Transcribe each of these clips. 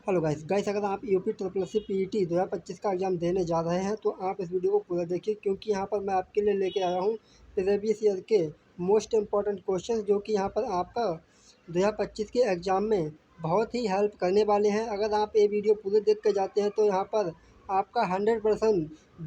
Hello guys अगर आप UP triple C PET 2025 का एग्ज़ाम देने जा रहे हैं तो आप इस वीडियो को पूरा देखिए, क्योंकि यहाँ पर मैं आपके लिए लेके आया हूँ प्रीवियस ईयर के मोस्ट इम्पॉर्टेंट क्वेश्चन जो कि यहाँ पर आपका 2025 के एग्ज़ाम में बहुत ही हेल्प करने वाले हैं। अगर आप ये वीडियो पूरे देख के जाते हैं तो यहाँ पर आपका 100%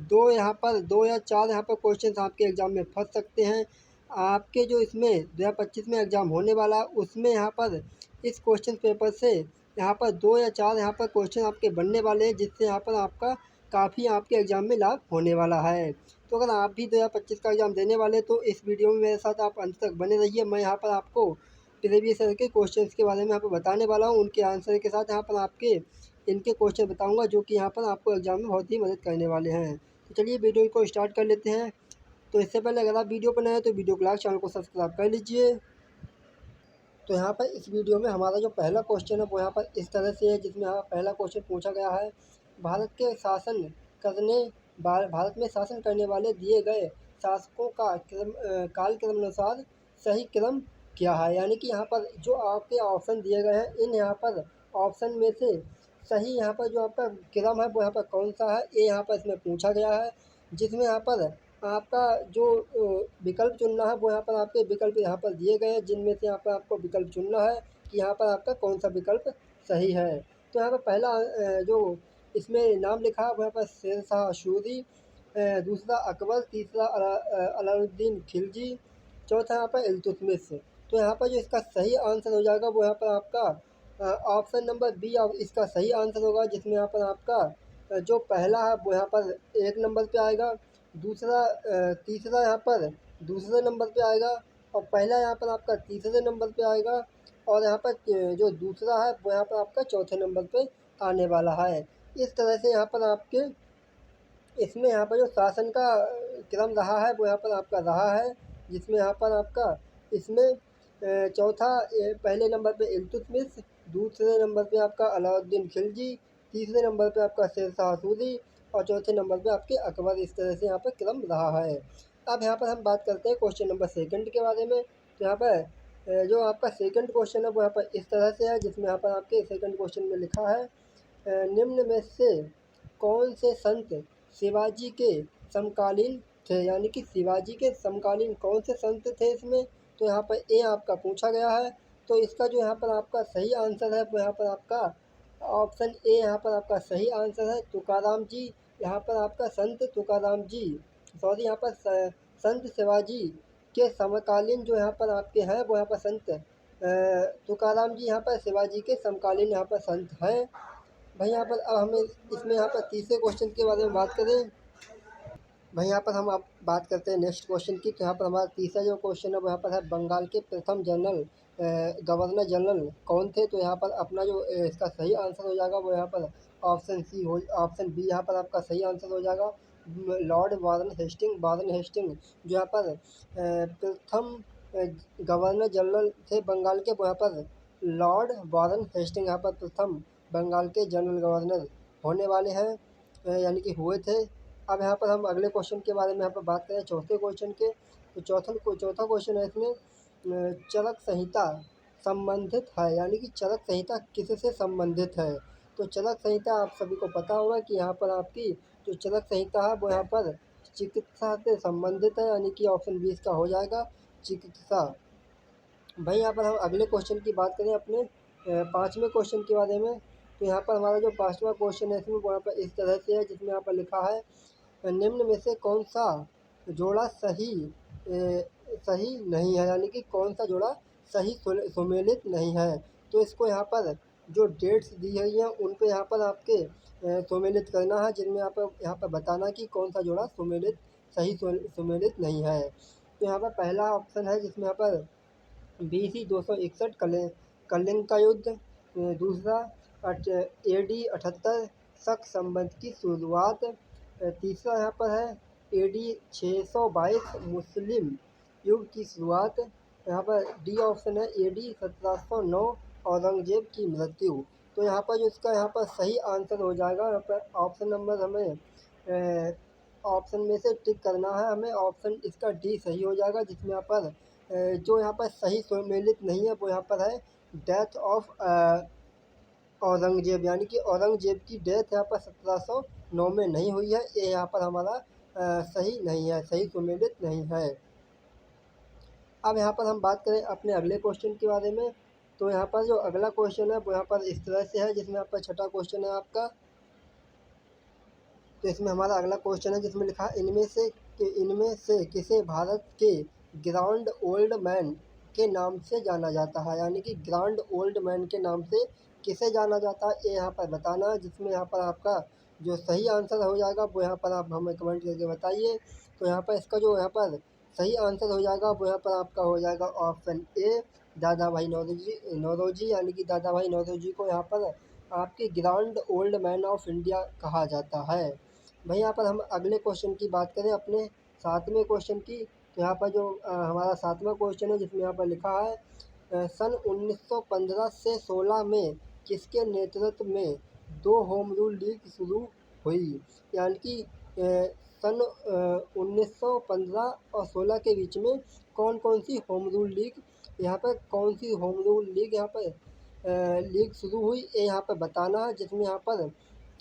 दो या चार यहाँ पर क्वेश्चन आपके एग्ज़ाम में फंस सकते हैं। आपके जो इसमें 2025 में एग्ज़ाम होने वाला उसमें यहाँ पर इस क्वेश्चन पेपर से यहाँ पर दो या चार यहाँ पर क्वेश्चन आपके बनने वाले हैं, जिससे यहाँ पर आपका काफ़ी आपके एग्ज़ाम में लाभ होने वाला है। तो अगर आप भी 2025 का एग्ज़ाम देने वाले हैं तो इस वीडियो में मेरे साथ आप अंत तक बने रहिए। मैं यहाँ पर आपको प्रीवियस ईयर के क्वेश्चंस के बारे में यहाँ पर बताने वाला हूँ, उनके आंसर के साथ यहाँ पर आपके इनके क्वेश्चन बताऊँगा जो कि यहाँ पर आपको एग्ज़ाम में बहुत ही मदद करने वाले हैं। तो चलिए वीडियो को स्टार्ट कर लेते हैं। तो इससे पहले अगर आप वीडियो पर नए हैं तो वीडियो को लाइक, चैनल को सब्सक्राइब कर लीजिए। तो यहाँ पर इस वीडियो में हमारा जो पहला क्वेश्चन है वो यहाँ पर इस तरह से है, जिसमें यहाँ पहला क्वेश्चन पूछा गया है, भारत के शासन करने भारत में शासन करने वाले दिए गए शासकों का काल क्रमानुसार सही क्रम क्या है। यानी कि यहाँ पर जो आपके ऑप्शन दिए गए हैं, इन यहाँ पर ऑप्शन में से सही यहाँ पर जो आपका क्रम है वो यहाँ पर कौन सा है, ये यहाँ पर इसमें पूछा गया है। जिसमें यहाँ पर आपका जो विकल्प चुनना है वो यहाँ पर आपके विकल्प यहाँ पर दिए गए हैं, जिनमें से यहाँ पर आपको विकल्प चुनना है कि यहाँ पर आपका कौन सा विकल्प सही है। तो यहाँ पर पहला जो इसमें नाम लिखा है वो यहाँ पर शेरशाह सूरी, दूसरा अकबर, तीसरा अलाउद्दीन खिलजी, चौथा यहाँ पर इल्तुतमिश। तो यहाँ पर जो इसका सही आंसर हो जाएगा वो यहाँ पर आपका ऑप्शन नंबर बी इसका सही आंसर होगा, जिसमें यहाँ पर आपका जो पहला है वो यहाँ पर 1 नंबर पे आएगा, दूसरा तीसरा यहाँ पर दूसरे नंबर पे आएगा, और पहला यहाँ पर आपका तीसरे नंबर पे आएगा, और यहाँ पर जो दूसरा है वो यहाँ पर आपका चौथे नंबर पे आने वाला है। इस तरह से यहाँ पर आपके इसमें यहाँ पर जो शासन का क्रम रहा है वो यहाँ पर आपका रहा है, जिसमें यहाँ पर आपका इसमें चौथा पहले नंबर पे इल्तुतमिश, दूसरे नंबर पे आपका अलाउद्दीन खिलजी, तीसरे नंबर पे आपका शेरशाह सूरी, और चौथे नंबर पे आपके अकबर। इस तरह से यहाँ पर क्रम रहा है। अब यहाँ पर हम बात करते हैं क्वेश्चन नंबर सेकंड के बारे में। तो यहाँ पर जो आपका सेकंड क्वेश्चन है वो यहाँ पर इस तरह से है, जिसमें यहाँ पर आपके सेकंड क्वेश्चन में लिखा है, निम्न में से कौन से संत शिवाजी के समकालीन थे। यानी कि शिवाजी के समकालीन कौन से संत थे इसमें। तो यहाँ पर ए आपका पूछा गया है। तो इसका जो यहाँ पर आपका सही आंसर है वो यहाँ पर आपका ऑप्शन ए यहाँ पर आपका सही आंसर है, तुकाराम जी। यहाँ पर आपका संत तुकाराम जी, सॉरी यहाँ पर संत शिवाजी के समकालीन जो यहाँ पर आपके हैं वो यहाँ पर संत तुकाराम जी यहाँ पर शिवाजी के समकालीन यहाँ पर संत हैं। भाई यहाँ पर अब हमें इसमें यहाँ पर तीसरे क्वेश्चन के बारे में बात करें। भाई यहाँ पर हम अब बात करते हैं नेक्स्ट क्वेश्चन की। तो यहाँ पर हमारा तीसरा जो क्वेश्चन है वो यहाँ पर है, बंगाल के प्रथम गवर्नर जनरल कौन थे। तो यहाँ पर अपना जो इसका सही आंसर हो जाएगा वो यहाँ पर ऑप्शन बी यहाँ पर आपका सही आंसर हो जाएगा, लॉर्ड वारन हेस्टिंग जो यहाँ पर प्रथम गवर्नर जनरल थे बंगाल के, वो यहाँ पर लॉर्ड वारन हेस्टिंग यहाँ पर प्रथम बंगाल के जनरल गवर्नर होने वाले हैं, यानी कि हुए थे। अब यहाँ पर हम अगले क्वेश्चन के बारे में यहाँ पर बात करें, चौथे क्वेश्चन के। तो चौथा क्वेश्चन है इसमें, चरक संहिता संबंधित है। यानी कि चरक संहिता किससे संबंधित है। तो चरक संहिता आप सभी को पता होगा कि यहाँ पर आपकी जो चरक संहिता है वो यहाँ पर चिकित्सा से संबंधित है, यानी कि ऑप्शन बी इसका हो जाएगा, चिकित्सा। भाई यहाँ पर हम अगले क्वेश्चन की बात करें अपने पाँचवें क्वेश्चन के बारे में। तो यहाँ पर हमारा जो पाँचवा क्वेश्चन है इसमें वो यहाँ पर इस तरह से है, जिसमें यहाँ पर लिखा है, निम्न में से कौन सा जोड़ा सही नहीं है। यानी कि कौन सा जोड़ा सही सुमेलित नहीं है। तो इसको यहाँ पर जो डेट्स दी गई हैं उन पे यहाँ पर आपके सुमेलित करना है, जिनमें यहाँ पर बताना कि कौन सा जोड़ा सुमेलित नहीं है। तो यहाँ पर पहला ऑप्शन है जिसमें यहाँ पर BC 261 कलिंग का युद्ध, दूसरा AD 78 शक संबंध की शुरुआत, तीसरा यहाँ पर है AD 622 मुस्लिम युग की शुरुआत, यहाँ पर डी ऑप्शन है AD 1709 औरंगजेब की मृत्यु। तो यहाँ पर जो इसका यहाँ पर सही आंसर हो जाएगा, यहाँ पर ऑप्शन नंबर हमें ऑप्शन में से टिक करना है हमें, ऑप्शन इसका डी सही हो जाएगा, जिसमें यहाँ पर जो यहाँ पर सही सुमेलित नहीं है वो यहाँ पर है डेथ ऑफ औरंगजेब, यानी कि औरंगजेब की डेथ यहाँ पर 1709 में नहीं हुई है। ये यहाँ पर हमारा सही नहीं है, सही सुमेलित नहीं है। अब यहाँ पर हम बात करें अपने अगले क्वेश्चन के बारे में, तो यहाँ पर जो अगला क्वेश्चन है वो यहाँ पर इस तरह से है, जिसमें आपका छठा क्वेश्चन है आपका। तो इसमें हमारा अगला क्वेश्चन है जिसमें लिखा है इनमें से किसे भारत के ग्रांड ओल्ड मैन के नाम से जाना जाता है, यानी कि ग्रांड ओल्ड मैन के नाम से किसे जाना जाता है, ये यहाँ पर बताना है। जिसमें यहाँ पर आपका जो सही आंसर हो जाएगा वो यहाँ पर आप हमें कमेंट करके बताइए। तो यहाँ पर इसका जो यहाँ पर सही आंसर हो जाएगा वो यहाँ पर आपका हो जाएगा ऑप्शन ए, दादा भाई नौरोजी, यानी कि दादा भाई नौरोजी को यहाँ पर आपके grand old man of India कहा जाता है। भाई यहाँ पर हम अगले क्वेश्चन की बात करें अपने सातवें क्वेश्चन की, तो यहाँ पर जो हमारा सातवां क्वेश्चन है जिसमें यहाँ पर लिखा है सन 1915 से 16 में किसके नेतृत्व में 2 होम रूल लीग शुरू हुई, यानी कि सन 1915 और 16 के बीच में कौन कौन सी होम रूल लीग, यहाँ पर कौन सी होम रूल लीग यहाँ पर लीग शुरू हुई, ये यहाँ पर बताना है। जिसमें यहाँ पर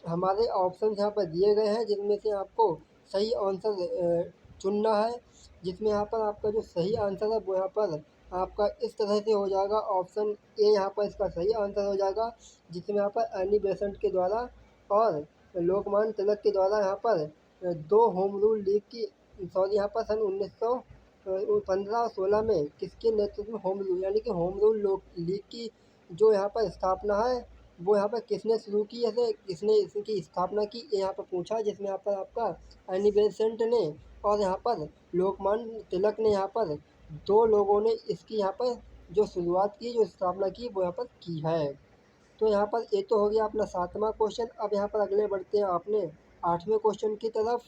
हमारे ऑप्शन यहाँ पर दिए गए हैं, जिनमें से आपको सही आंसर चुनना है। जिसमें यहाँ पर आपका जो सही आंसर है वो यहाँ पर आपका इस तरह से हो जाएगा, ऑप्शन ए यहाँ पर इसका सही आंसर हो जाएगा। जिसमें यहाँ पर एनी बेसेंट के द्वारा और लोकमान्य तिलक के द्वारा यहाँ पर 2 होम रूल लीग की यहाँ पर सन 1915 और 16 में किसके नेतृत्व में होम रूल, यानी कि होम रूल लीग की जो यहाँ पर स्थापना है वो यहाँ पर किसने शुरू की है, किसने इसकी स्थापना की, ये यहाँ पर पूछा है। जिसमें यहाँ पर आपका एनी बेसेंट ने और यहाँ पर लोकमान्य तिलक ने यहाँ पर 2 लोगों ने इसकी यहाँ पर जो शुरुआत की, जो स्थापना की वो यहाँ पर की है। तो यहाँ पर ये तो हो गया अपना सातवां क्वेश्चन। अब यहाँ पर अगले बढ़ते हैं अपने आठवें क्वेश्चन की तरफ।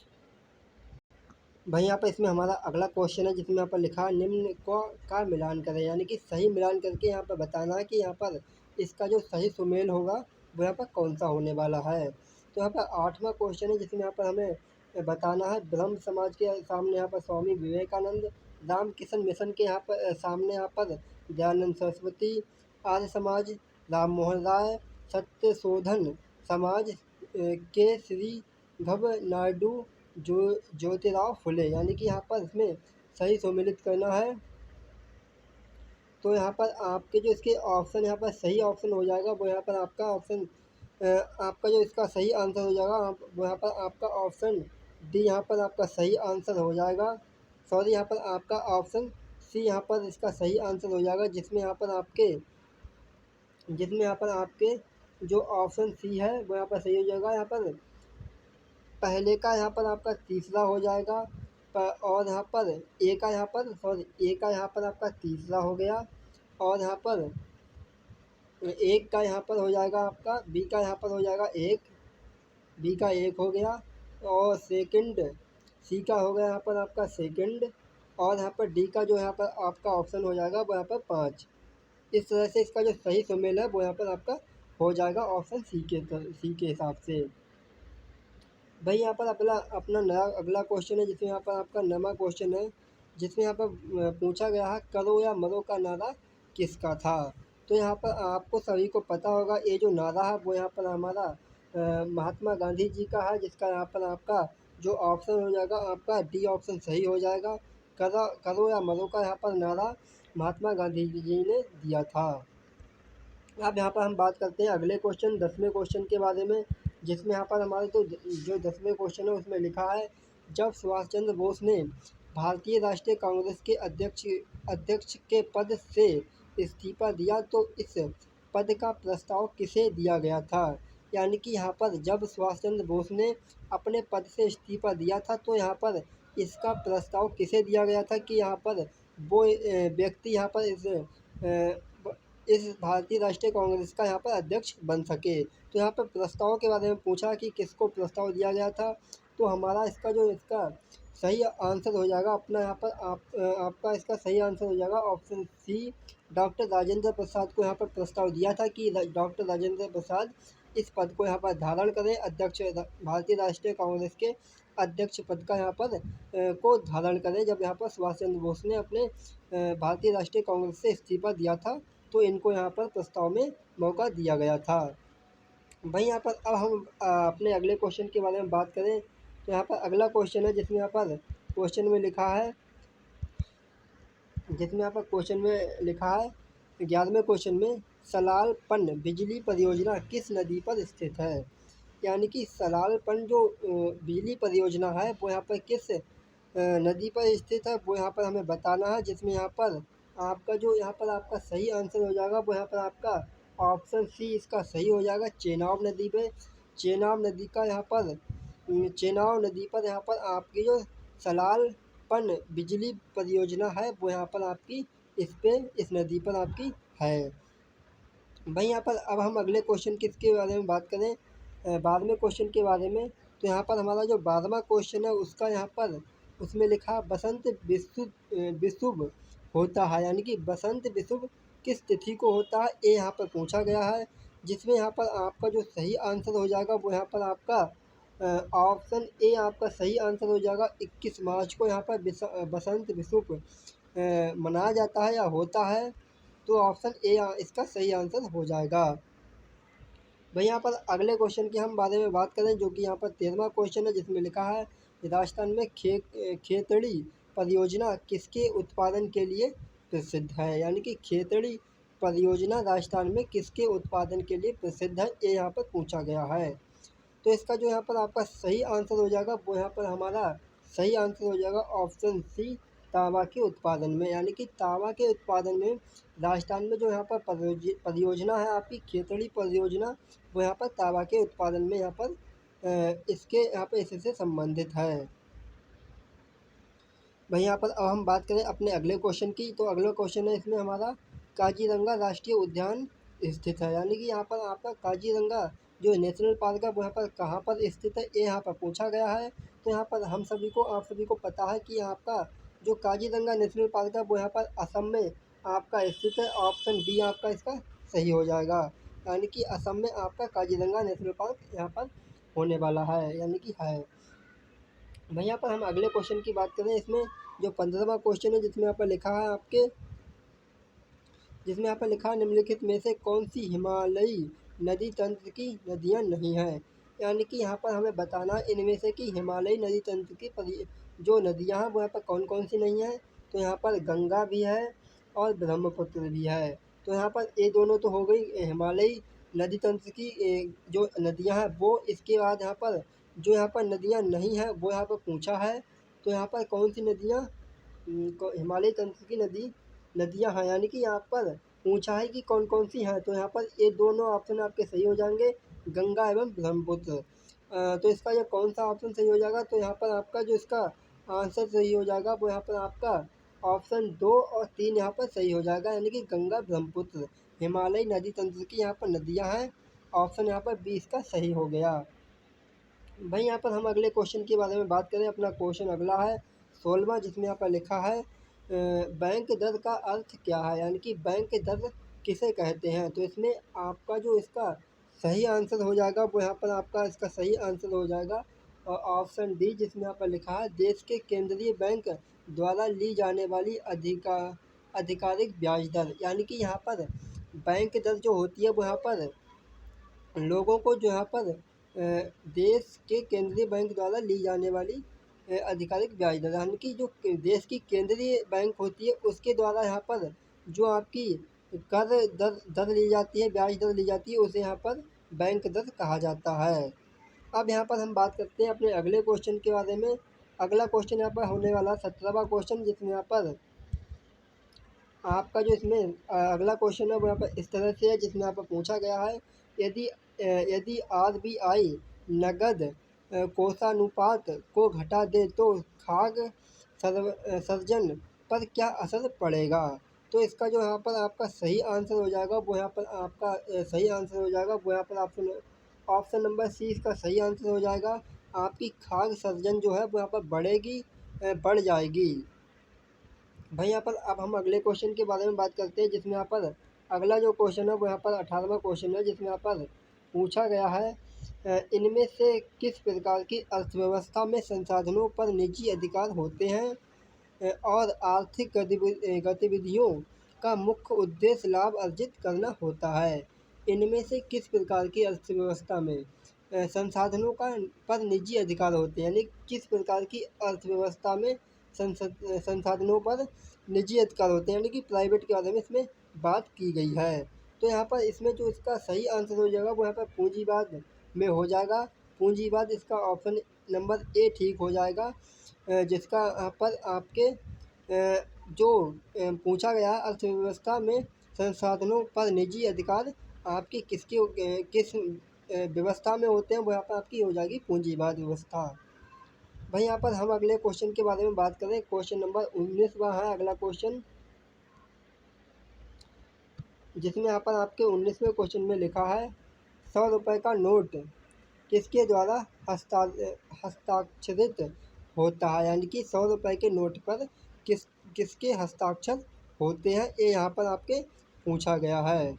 भाई यहाँ पर इसमें हमारा अगला क्वेश्चन है जिसमें यहाँ पर लिखा है निम्न को का मिलान करें, यानी कि सही मिलान करके यहाँ पर बताना है कि यहाँ पर इसका जो सही सुमेल होगा वो यहाँ पर कौन सा होने वाला है। तो यहाँ पर आठवां क्वेश्चन है जिसमें यहाँ पर हमें बताना है ब्रह्म समाज के सामने यहाँ पर स्वामी विवेकानंद, रामकृष्ण मिशन के यहाँ पर सामने यहाँ पर दयानंद सरस्वती, आर्य समाज राम मोहन राय, सत्य शोधन समाज के श्री घब नायडू जो ज्योतिराव फुले, यानी कि यहाँ पर इसमें सही सम्मिलित करना है। तो यहाँ पर आपके जो इसके ऑप्शन यहाँ पर सही ऑप्शन हो जाएगा वो यहाँ पर आपका ऑप्शन आपका जो इसका सही आंसर हो जाएगा वो यहाँ पर आपका ऑप्शन डी यहाँ पर आपका सही आंसर हो जाएगा। सॉरी, यहाँ पर आपका ऑप्शन सी यहाँ पर इसका सही आंसर हो जाएगा। जिसमें यहाँ पर आपके जो ऑप्शन सी है वो यहाँ पर सही हो जाएगा। यहाँ पर पहले का यहाँ पर आपका तीसरा हो जाएगा और यहाँ पर ए का यहाँ पर आपका तीसरा हो गया, और यहाँ पर एक का यहाँ पर हो जाएगा आपका बी का यहाँ पर हो जाएगा बी का एक हो गया, और सेकंड सी का हो गया यहाँ पर आपका सेकंड, और यहाँ पर डी का जो यहाँ पर आपका ऑप्शन हो जाएगा वो यहाँ पर 5। इस तरह से इसका जो सही सुमेल है वो यहाँ पर आपका हो जाएगा ऑप्शन सी के हिसाब से। भाई यहाँ पर अपना नया अगला क्वेश्चन है जिसमें यहाँ पर आपका नवा क्वेश्चन है जिसमें यहाँ पर पूछा गया है करो या मरो का नारा किसका था। तो यहाँ पर आपको सभी को पता होगा ये जो नारा है वो यहाँ पर हमारा महात्मा गांधी जी का है, जिसका यहाँ पर आपका जो ऑप्शन हो जाएगा आपका डी ऑप्शन सही हो जाएगा। करो या मरो का यहाँ पर नारा महात्मा गांधी जी ने दिया था। अब यहाँ पर हम बात करते हैं अगले क्वेश्चन 10वें क्वेश्चन के बारे में, जिसमें यहाँ पर हमारे तो जो 10वें क्वेश्चन है उसमें लिखा है जब सुभाष चंद्र बोस ने भारतीय राष्ट्रीय कांग्रेस के अध्यक्ष के पद से इस्तीफा दिया तो इस पद का प्रस्ताव किसे दिया गया था। यानी कि यहाँ पर जब सुभाष चंद्र बोस ने अपने पद से इस्तीफा दिया था तो यहाँ पर इसका प्रस्ताव किसे दिया गया था कि यहाँ पर वो व्यक्ति यहाँ पर इस भारतीय राष्ट्रीय कांग्रेस का यहाँ पर अध्यक्ष बन सके। तो यहाँ पर प्रस्ताव के बारे में पूछा कि किसको प्रस्ताव दिया गया था। तो हमारा इसका सही आंसर हो जाएगा अपना यहाँ पर आपका इसका सही आंसर हो जाएगा option C, doctor Rajendra Prasad को यहाँ पर प्रस्ताव दिया था कि डॉक्टर राजेंद्र प्रसाद इस पद को यहाँ पर धारण करें, अध्यक्ष भारतीय राष्ट्रीय कांग्रेस के अध्यक्ष पद का यहाँ पर को धारण करें। जब यहाँ पर सुभाष चंद्र बोस ने अपने भारतीय राष्ट्रीय कांग्रेस से इस्तीफा दिया था तो इनको यहाँ पर प्रस्ताव में मौका दिया गया था। भाई यहाँ पर अब हम अपने अगले क्वेश्चन के बारे में बात करें तो यहाँ पर अगला क्वेश्चन है जिसमें यहाँ पर क्वेश्चन में लिखा है, जिसमें यहाँ पर क्वेश्चन में लिखा है 11वें क्वेश्चन में सलाल पन बिजली परियोजना किस नदी पर स्थित है। यानी कि सलाल पन जो बिजली परियोजना है वो यहाँ पर किस नदी पर स्थित है वो यहाँ पर हमें बताना है। जिसमें यहाँ पर आपका जो यहाँ पर आपका सही आंसर हो जाएगा वो यहाँ पर आपका ऑप्शन सी इसका सही हो जाएगा, चेनाब नदी पे। चेनाब नदी का यहाँ पर चेनाब नदी पर यहाँ पर आपकी जो सलाल पन बिजली परियोजना है वो यहाँ पर आपकी इस नदी पर आपकी है। भाई यहाँ पर अब हम अगले क्वेश्चन किसके बारे में बात करें, 12वें क्वेश्चन के बारे में। तो यहाँ पर हमारा जो 12वां क्वेश्चन है उसका यहाँ पर उसमें लिखा बसंत विषुव होता है। यानी कि बसंत विषुव किस तिथि को होता है ये यहाँ पर पूछा गया है। जिसमें यहाँ पर आपका जो सही आंसर हो जाएगा वो यहाँ पर आपका ऑप्शन ए आपका सही आंसर हो जाएगा। 21 मार्च को यहाँ पर बसंत विषुव मनाया जाता है या होता है, तो ऑप्शन ए इसका सही आंसर हो जाएगा। भाई यहाँ पर अगले क्वेश्चन की हम बारे में बात करें जो कि यहाँ पर 13वां क्वेश्चन है जिसमें लिखा है राजस्थान में खेतड़ी परियोजना किसके उत्पादन के लिए प्रसिद्ध है। यानी कि खेतड़ी परियोजना राजस्थान में किसके उत्पादन के लिए प्रसिद्ध है ये यहाँ पर पूछा गया है। तो इसका जो यहाँ पर आपका सही आंसर हो जाएगा वो यहाँ पर हमारा सही आंसर हो जाएगा ऑप्शन सी, तांबा के उत्पादन में। यानी कि तांबा के उत्पादन में राजस्थान में जो यहाँ पर परियोजना है आपकी खेतड़ी परियोजना वो यहाँ पर तांबा के उत्पादन में यहाँ पर इसके यहाँ पर इससे संबंधित है। भाई यहाँ पर अब हम बात करें अपने अगले क्वेश्चन की, तो अगला क्वेश्चन है इसमें हमारा काजीरंगा राष्ट्रीय उद्यान स्थित है। यानी कि यहाँ पर आपका काजीरंगा जो नेशनल पार्क है वो यहाँ पर कहाँ पर स्थित है ये यहाँ पर पूछा गया है। तो यहाँ पर हम सभी को आप सभी को पता है कि आपका जो काजीरंगा नेशनल पार्क है वो यहाँ पर असम में आपका स्थित है। ऑप्शन बी आपका इसका सही हो जाएगा। यानी कि असम में आपका काजीरंगा नेशनल पार्क यहाँ पर होने वाला है, यानी कि है। भाई यहाँ पर हम अगले क्वेश्चन की बात करें, इसमें जो 15वां क्वेश्चन है जिसमें यहाँ पर लिखा है आपके, जिसमें यहाँ पर लिखा है निम्नलिखित में से कौन सी हिमालयी नदी तंत्र की नदियाँ नहीं हैं। यानी कि यहाँ पर हमें बताना है इनमें से कि हिमालयी नदी तंत्र की जो नदियाँ हैं वो यहाँ पर कौन कौन सी नहीं हैं। तो यहाँ पर गंगा भी है और ब्रह्मपुत्र भी है। तो यहाँ पर ये दोनों तो हो गई हिमालयी नदी तंत्र की जो नदियाँ हैं वो। इसके बाद यहाँ पर जो यहाँ पर नदियाँ नहीं हैं वो यहाँ पर पूछा है। तो यहाँ पर कौन सी नदियाँ हिमालय तंत्र की नदियाँ हैं, यानी कि यहाँ पर पूछा है कि कौन कौन सी हैं। तो यहाँ पर ये दोनों ऑप्शन आपके सही हो जाएंगे, गंगा एवं ब्रह्मपुत्र। तो इसका ये कौन सा ऑप्शन सही हो जाएगा, तो यहाँ पर आपका जो इसका आंसर सही हो जाएगा वो यहाँ पर आपका ऑप्शन 2 और 3 यहाँ पर सही हो जाएगा। यानी कि गंगा ब्रह्मपुत्र हिमालयी नदी तंत्र की यहाँ पर नदियाँ हैं। ऑप्शन यहाँ पर 20 का सही हो गया। भाई यहाँ पर हम अगले क्वेश्चन के बारे में बात करें। अपना क्वेश्चन अगला है 16वां, जिसमें यहाँ पर लिखा है बैंक दर का अर्थ क्या है। यानी कि बैंक दर किसे कहते हैं। तो इसमें आपका जो इसका सही आंसर हो जाएगा वो यहाँ पर आपका इसका सही आंसर हो जाएगा और ऑप्शन डी, जिसमें यहाँ पर लिखा है देश के केंद्रीय बैंक द्वारा ली जाने वाली आधिकारिक ब्याज दर। यानी कि यहाँ पर बैंक दर जो होती है वो यहाँ पर लोगों को जो यहाँ पर देश के केंद्रीय बैंक द्वारा ली जाने वाली आधिकारिक ब्याज दर, यानी कि जो देश की केंद्रीय बैंक होती है उसके द्वारा यहाँ पर जो आपकी कर दर ली जाती है, ब्याज दर ली जाती है, उसे यहाँ पर बैंक दर कहा जाता है। अब यहाँ पर हम बात करते हैं अपने अगले क्वेश्चन के बारे में। अगला क्वेश्चन यहाँ पर होने वाला 17वां क्वेश्चन, जिसमें यहाँ पर आपका जो इसमें अगला क्वेश्चन है वो यहाँ पर इस तरह से है, जिसमें यहाँ पर पूछा गया है यदि यदि आरबीआई नकद कोषानुपात को घटा दे तो खाद्य सर्जन पर क्या असर पड़ेगा। तो इसका जो यहाँ पर आपका सही आंसर हो जाएगा वो यहाँ पर आपका सही आंसर हो जाएगा वो यहाँ पर ऑप्शन ऑप्शन नंबर सी इसका सही आंसर हो जाएगा। आपकी खाद्य सर्जन जो है वो यहाँ पर बढ़ जाएगी। भाई यहाँ पर अब हम अगले क्वेश्चन के बारे में बात करते हैं, जिसमें यहाँ पर अगला जो क्वेश्चन है वो यहाँ पर 18वां क्वेश्चन है, जिसमें यहाँ पर पूछा गया है इनमें से किस प्रकार की अर्थव्यवस्था में संसाधनों पर निजी अधिकार होते हैं और आर्थिक गतिविधियों का मुख्य उद्देश्य लाभ अर्जित करना होता है। इनमें से किस प्रकार की अर्थव्यवस्था में संसाधनों का पर निजी अधिकार होते हैं, यानी किस प्रकार की अर्थव्यवस्था में संसाधनों पर निजी अधिकार होते हैं, यानी कि प्राइवेट के बारे में इसमें बात की गई है। तो यहाँ पर इसमें जो इसका सही आंसर हो जाएगा वो यहाँ पर पूंजीवाद में हो जाएगा। पूंजीवाद इसका ऑप्शन नंबर ए ठीक हो जाएगा, जिसका यहाँ पर आपके जो पूछा गया अर्थव्यवस्था में संसाधनों पर निजी अधिकार आपकी किस व्यवस्था में होते हैं, वो यहाँ पर आपकी हो जाएगी पूंजीवाद व्यवस्था। भाई यहाँ पर हम अगले क्वेश्चन के बारे में बात करें। क्वेश्चन नंबर 19वां है अगला क्वेश्चन, जिसमें यहाँ पर आपके 19वें क्वेश्चन में लिखा है 100 रुपये का नोट किसके द्वारा हस्ताक्षरित होता है, यानी कि 100 रुपये के नोट पर किसके हस्ताक्षर होते हैं, ये यहाँ पर आपके पूछा गया है।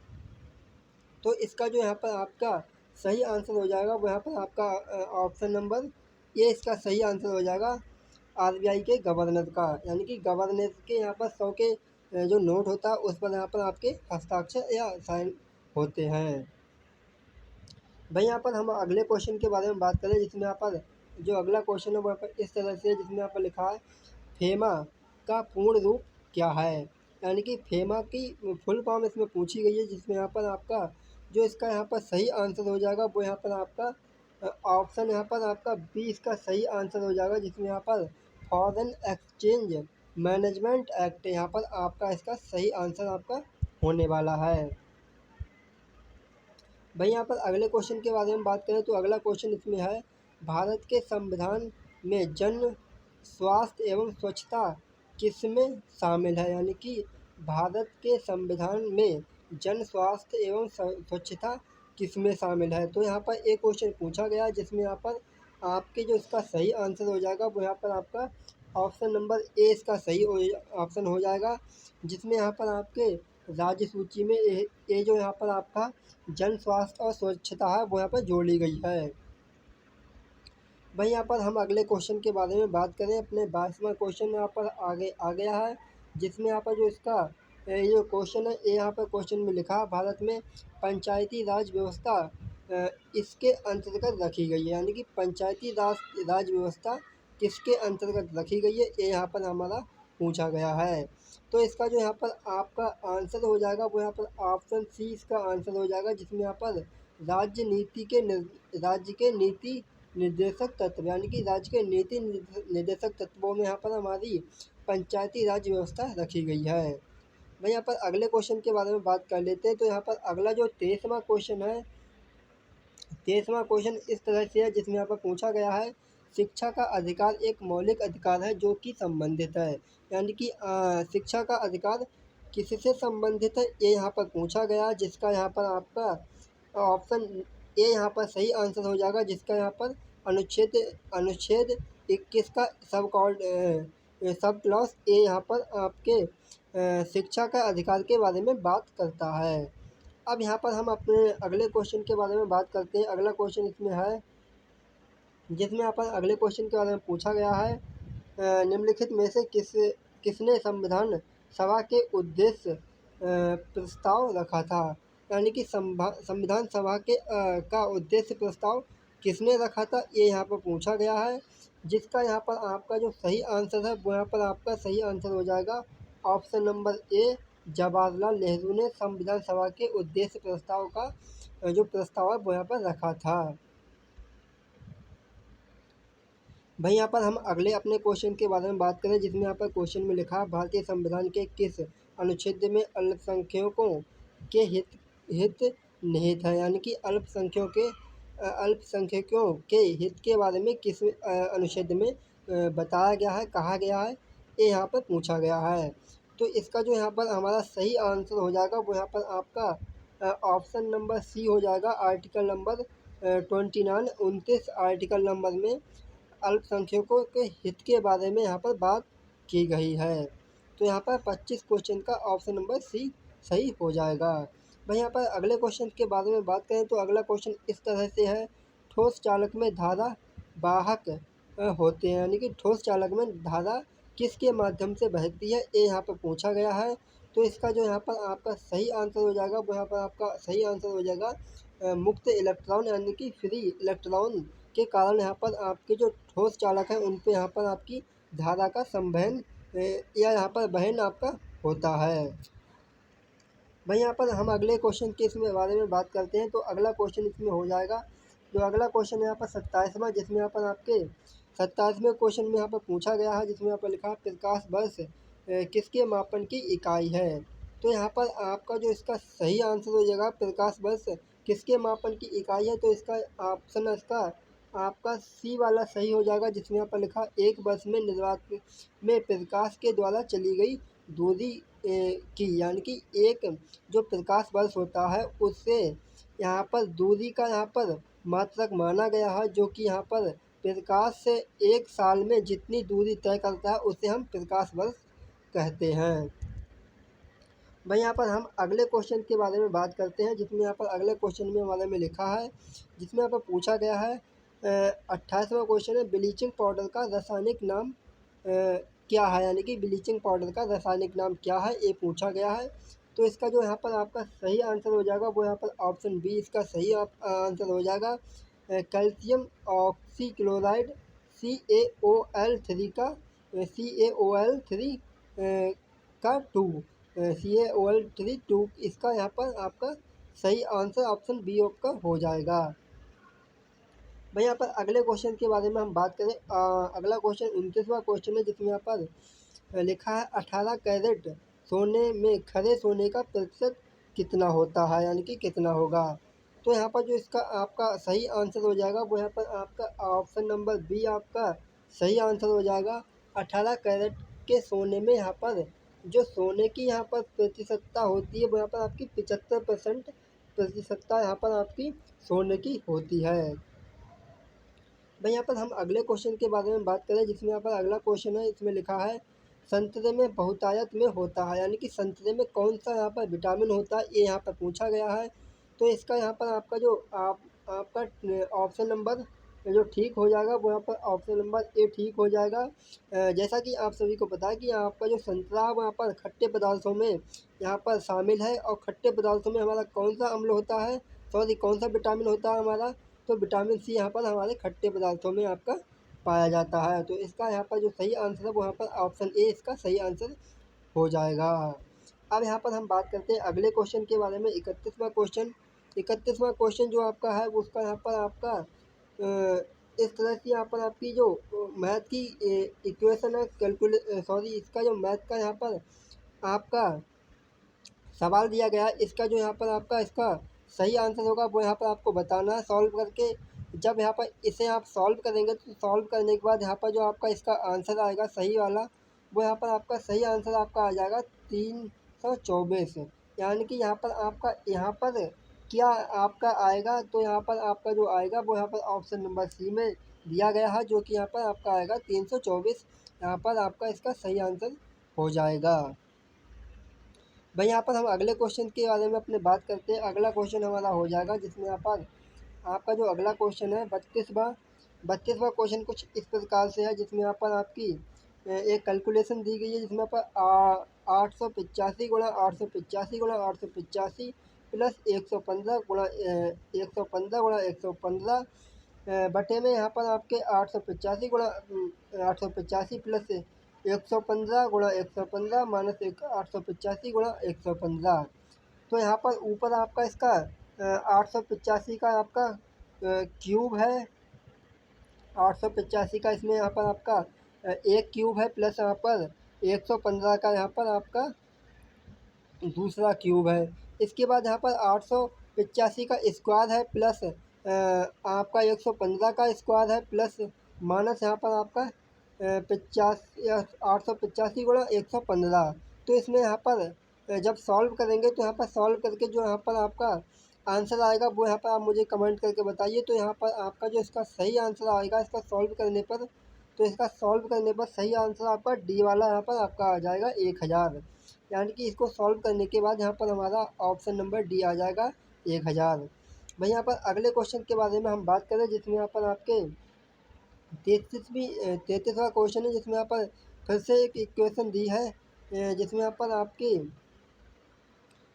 तो इसका जो यहाँ पर आपका सही आंसर हो जाएगा वो यहाँ पर आपका ऑप्शन नंबर ये इसका सही आंसर हो जाएगा, आरबीआई के गवर्नर का, यानी कि गवर्नर के यहाँ पर 100 के जो नोट होता है उस पर यहाँ पर आपके हस्ताक्षर या साइन होते हैं। भाई यहाँ पर हम अगले क्वेश्चन के बारे में बात करें, जिसमें यहाँ पर जो अगला क्वेश्चन है वो यहाँ पर इस तरह से, जिसमें यहाँ पर लिखा है फेमा का पूर्ण रूप क्या है, यानी कि फेमा की फुल फॉर्म इसमें पूछी गई है, जिसमें यहाँ पर आपका जो इसका यहाँ पर सही आंसर हो जाएगा वो यहाँ पर आपका ऑप्शन यहाँ पर आपका बी इसका सही आंसर हो जाएगा, जिसमें यहाँ पर फॉरेन एक्सचेंज मैनेजमेंट एक्ट यहाँ पर आपका इसका सही आंसर आपका होने वाला है। भाई यहाँ पर अगले क्वेश्चन के बारे में बात करें तो अगला क्वेश्चन इसमें है भारत के संविधान में जन स्वास्थ्य एवं स्वच्छता किसमें शामिल है, यानी कि भारत के संविधान में जन स्वास्थ्य एवं स्वच्छता किसमें शामिल है। तो यहाँ पर एक क्वेश्चन पूछा गया, जिसमें यहाँ पर आपके जो इसका सही आंसर हो जाएगा वो यहाँ पर आपका ऑप्शन नंबर ए इसका सही ऑप्शन हो जाएगा, जिसमें यहाँ पर आपके राज्य सूची में ये जो यहाँ पर आपका जन स्वास्थ्य और स्वच्छता है वो यहाँ पर जोड़ी गई है। भाई यहाँ पर हम अगले क्वेश्चन के बारे में बात करें, अपने 22वां क्वेश्चन यहाँ पर आगे आ गया है, जिसमें यहाँ पर जो इसका ये जो क्वेश्चन है ये यहाँ पर क्वेश्चन में लिखा है भारत में पंचायती राज व्यवस्था इसके अंतर्गत रखी गई है, यानी कि पंचायती राज व्यवस्था किसके अंतर्गत रखी गई है, ये यहाँ पर हमारा पूछा गया है। तो इसका जो यहाँ पर आपका आंसर हो जाएगा वो यहाँ पर ऑप्शन सी इसका आंसर हो जाएगा, जिसमें यहाँ पर राज्य के नीति निर्देशक तत्व, यानी कि राज्य के नीति निर्देशक तत्वों में यहाँ पर हमारी पंचायती राज व्यवस्था रखी गई है। भाई यहाँ पर अगले क्वेश्चन के बारे में बात कर लेते हैं। तो यहाँ पर अगला जो 23वां क्वेश्चन है, 23वां क्वेश्चन इस तरह से है, जिसमें यहाँ पर पूछा गया है शिक्षा का अधिकार एक मौलिक अधिकार है जो कि संबंधित है, यानी कि शिक्षा का अधिकार किससे संबंधित है ये यहाँ पर पूछा गया, जिसका यहाँ पर आपका ऑप्शन ए यहाँ पर सही आंसर हो जाएगा, जिसका यहाँ पर अनुच्छेद 21 का सब क्लॉज ए यहाँ पर आपके शिक्षा का अधिकार के बारे में बात करता है। अब यहाँ पर हम अपने अगले क्वेश्चन के बारे में बात करते हैं। अगला क्वेश्चन इसमें है, जिसमें यहाँ पर अगले क्वेश्चन के बारे में पूछा गया है निम्नलिखित में से किसने संविधान सभा के उद्देश्य प्रस्ताव रखा था, यानी कि संविधान सभा के का उद्देश्य प्रस्ताव किसने रखा था, ये यहाँ पर पूछा गया है, जिसका यहाँ पर आपका जो सही आंसर है वो यहाँ पर आपका सही आंसर हो जाएगा option number A, Jawaharlal Nehru ने संविधान सभा के उद्देश्य प्रस्ताव का जो प्रस्ताव है वो यहाँ पर रखा था। भाई यहाँ पर हम अगले अपने क्वेश्चन के बारे में बात करें, जिसमें यहाँ पर क्वेश्चन में लिखा है भारतीय संविधान के किस अनुच्छेद में अल्पसंख्यकों के हित निहित है, यानी कि अल्पसंख्यकों के हित के बारे में किस अनुच्छेद में बताया गया है, कहा गया है, ये यहाँ पर पूछा गया है। तो इसका जो यहाँ पर हमारा सही आंसर हो जाएगा वो यहाँ पर आपका ऑप्शन नंबर सी हो जाएगा, आर्टिकल नंबर 29 आर्टिकल नंबर में अल्पसंख्यकों के हित के बारे में यहाँ पर बात की गई है। तो यहाँ पर 25 क्वेश्चन का ऑप्शन नंबर सी सही हो जाएगा। भाई यहाँ पर अगले क्वेश्चन के बारे में बात करें तो अगला क्वेश्चन इस तरह से है ठोस चालक में धारा वाहक होते हैं, यानी कि ठोस चालक में धारा किसके माध्यम से बहती है, ये यहाँ पर पूछा गया है। तो इसका जो यहाँ पर आपका सही आंसर हो जाएगा वो यहाँ पर आपका सही आंसर हो जाएगा मुक्त इलेक्ट्रॉन यानी कि फ्री इलेक्ट्रॉन के कारण यहाँ पर आपके जो ठोस चालक हैं उन पे यहाँ पर आपकी धारा का संवहन या यहाँ पर वहन आपका होता है। भाई यहाँ पर हम अगले क्वेश्चन के इसमें बारे में बात करते हैं। तो अगला क्वेश्चन इसमें हो जाएगा, जो अगला क्वेश्चन है यहाँ पर 27वां, जिसमें यहाँ पर आपके 27वें क्वेश्चन में यहाँ पर पूछा गया है, जिसमें यहाँ पर लिखा है प्रकाश वर्ष किसके मापन की इकाई है। तो यहाँ पर आपका जो इसका सही आंसर हो जाएगा प्रकाश वर्ष किसके मापन की इकाई है। तो इसका ऑप्शन है इसका आपका सी वाला सही हो जाएगा, जिसमें यहाँ पर लिखा एक वर्ष में निर्वात में प्रकाश के द्वारा चली गई दूरी की, यानी कि एक जो प्रकाश वर्ष होता है उससे यहाँ पर दूरी का यहाँ पर मात्रक माना गया है, जो कि यहाँ पर प्रकाश से एक साल में जितनी दूरी तय करता है उसे हम प्रकाश वर्ष कहते हैं। भाई यहाँ पर हम अगले क्वेश्चन के बारे में बात करते हैं, जिसमें यहाँ पर अगले क्वेश्चन में हमारे में लिखा है, जिसमें यहाँ पर पूछा गया है 28वां क्वेश्चन है ब्लीचिंग पाउडर का रासायनिक नाम क्या है, यानी कि ब्लीचिंग पाउडर का रासायनिक नाम क्या है, ये पूछा गया है। तो इसका जो यहाँ पर आपका सही आंसर हो जाएगा वो यहाँ पर ऑप्शन बी इसका सही आंसर हो जाएगा, कैल्शियम ऑक्सीक्लोराइड CaOL3 का CaOL3 का 2 CaOL3 इसका यहाँ पर आपका सही आंसर ऑप्शन बी का हो जाएगा। भाई यहाँ पर अगले क्वेश्चन के बारे में हम बात करें, अगला क्वेश्चन 29वां क्वेश्चन है, जिसमें यहाँ पर लिखा है 18 कैरेट सोने में खरे सोने का प्रतिशत कितना होता है, यानी कि कितना होगा। तो यहाँ पर जो इसका आपका सही आंसर हो जाएगा वो यहाँ पर आपका ऑप्शन नंबर बी आपका सही आंसर हो जाएगा। 18 कैरेट के सोने में यहाँ पर जो सोने की यहाँ पर प्रतिशतता होती है वो यहाँ पर आपकी 75% प्रतिशतता यहाँ पर आपकी सोने की होती है। भाई यहाँ पर हम अगले क्वेश्चन के बारे में बात करें, जिसमें यहाँ पर अगला क्वेश्चन है, इसमें लिखा है संतरे में बहुतायत में होता है, यानी कि संतरे में कौन सा यहाँ पर विटामिन होता है, ये यहाँ पर पूछा गया है। तो इसका यहाँ पर आपका जो आपका ऑप्शन नंबर जो ठीक हो जाएगा वो यहाँ पर ऑप्शन नंबर ए ठीक हो जाएगा। जैसा कि आप सभी को पता है कि आपका जो संतरा है वहाँ पर खट्टे पदार्थों में यहाँ पर शामिल है, और खट्टे पदार्थों में हमारा कौन सा अम्ल होता है, सॉरी कौन सा विटामिन होता है हमारा, तो विटामिन सी यहाँ पर हमारे खट्टे पदार्थों में आपका पाया जाता है। तो इसका यहाँ पर जो सही आंसर है वो यहाँ पर ऑप्शन ए इसका सही आंसर हो जाएगा। अब यहाँ पर हम बात करते हैं अगले क्वेश्चन के बारे में, 31वां क्वेश्चन जो आपका है उसका यहाँ पर आपका इस तरह से यहाँ पर आपकी जो मैथ की इक्वेशन है इसका जो मैथ का यहाँ पर आपका सवाल दिया गया है, इसका जो यहाँ पर आपका इसका सही आंसर होगा वो यहाँ पर आपको बताना है सॉल्व करके। जब यहाँ पर इसे आप सॉल्व करेंगे तो सॉल्व करने के बाद यहाँ पर जो आपका इसका आंसर आएगा सही वाला, वो यहाँ पर आपका सही आंसर आपका आ जाएगा 324, यानी कि यहाँ पर आपका यहाँ पर क्या आपका आएगा, तो यहाँ पर आपका जो आएगा वो यहाँ पर ऑप्शन नंबर सी में दिया गया है, जो कि यहाँ पर आपका आएगा 324, यहाँ पर आपका इसका सही आंसर हो जाएगा। भाई यहाँ पर हम अगले क्वेश्चन के बारे में अपने बात करते हैं। अगला क्वेश्चन हमारा हो जाएगा, जिसमें यहाँ पर आपका जो अगला क्वेश्चन है 32वां क्वेश्चन कुछ इस प्रकार से है, जिसमें यहाँ पर आपकी एक कैलकुलेशन दी गई है, जिसमें यहाँ पर 885 गुणा 885 गुणा 885 प्लस 115 गुणा 115 गुणा 115 बटे में यहाँ पर आपके 885 गुणा 885 प्लस 115 गुणा 115 माइनस 885 गुणा 115। तो यहाँ पर ऊपर आपका इसका 885 का आपका क्यूब है, 885 का इसमें यहाँ पर आपका एक क्यूब है, प्लस यहाँ पर 115 का यहाँ पर आपका दूसरा क्यूब है। इसके बाद यहाँ पर 885 का स्क्वायर है, प्लस आपका 115 का स्क्वायर है, प्लस माइनस यहाँ पर आपका 885 गुणा 115। तो इसमें यहाँ पर जब सॉल्व करेंगे तो यहाँ पर सॉल्व करके जो यहाँ पर आपका आंसर आएगा वो यहाँ पर आप मुझे कमेंट करके बताइए। तो यहाँ पर आपका जो इसका सही आंसर आएगा इसका सॉल्व करने पर, तो इसका सॉल्व करने पर सही आंसर आपका डी वाला यहाँ पर आपका आ जाएगा 1000, यानी कि इसको सॉल्व करने के बाद यहाँ पर हमारा ऑप्शन नंबर डी आ जाएगा 1000। भाई यहाँ पर अगले क्वेश्चन के बारे में हम बात करें, जिसमें यहाँ पर आपके 33वां क्वेश्चन है, जिसमें यहाँ पर फिर से एक इक्वेशन दी है, जिसमें यहाँ पर आपकी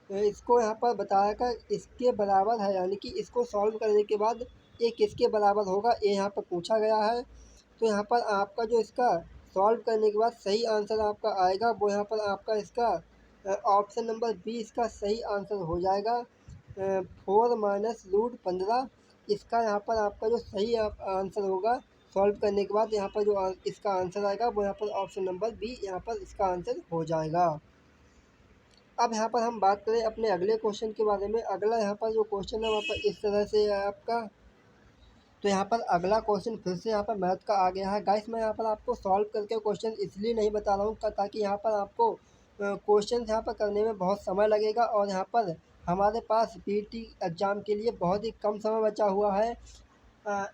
इसको यहाँ पर बताया का इसके बराबर है, यानी कि इसको सॉल्व करने के बाद ये किसके बराबर होगा ये यहाँ पर पूछा गया है। तो यहाँ पर आपका जो इसका सॉल्व करने के बाद सही आंसर आपका आएगा वो यहाँ पर आपका इसका ऑप्शन नंबर बी इसका सही आंसर हो जाएगा। 4 - √15 इसका यहाँ पर आपका जो सही आंसर होगा सॉल्व करने के बाद यहाँ पर जो इसका आंसर आएगा वो यहाँ पर ऑप्शन नंबर बी यहाँ पर इसका आंसर हो जाएगा। अब यहाँ पर हम बात करें अपने अगले क्वेश्चन के बारे में। अगला यहाँ पर जो क्वेश्चन है वहाँ पर इस तरह से है आपका। तो यहाँ पर अगला क्वेश्चन फिर से यहाँ पर मैथ का आ गया है। गाइस मैं यहाँ पर आपको सॉल्व करके क्वेश्चन इसलिए नहीं बता रहा हूँ ताकि यहाँ पर आपको क्वेश्चन यहाँ पर करने में बहुत समय लगेगा, और यहाँ पर हमारे पास पीटी एग्ज़ाम के लिए बहुत ही कम समय बचा हुआ है।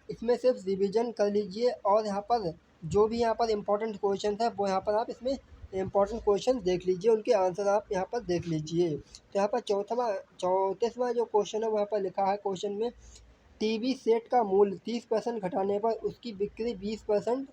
इसमें सिर्फ रिवीजन कर लीजिए, और यहाँ पर जो भी यहाँ पर इम्पोर्टेंट क्वेश्चन है वो यहाँ पर आप इसमें इम्पोर्टेंट क्वेश्चन देख लीजिए, उनके आंसर आप यहाँ पर देख लीजिए। तो यहाँ पर 34वां जो क्वेश्चन है वहाँ पर लिखा है क्वेश्चन में, टीवी सेट का मूल्य 30% घटाने पर उसकी बिक्री 20%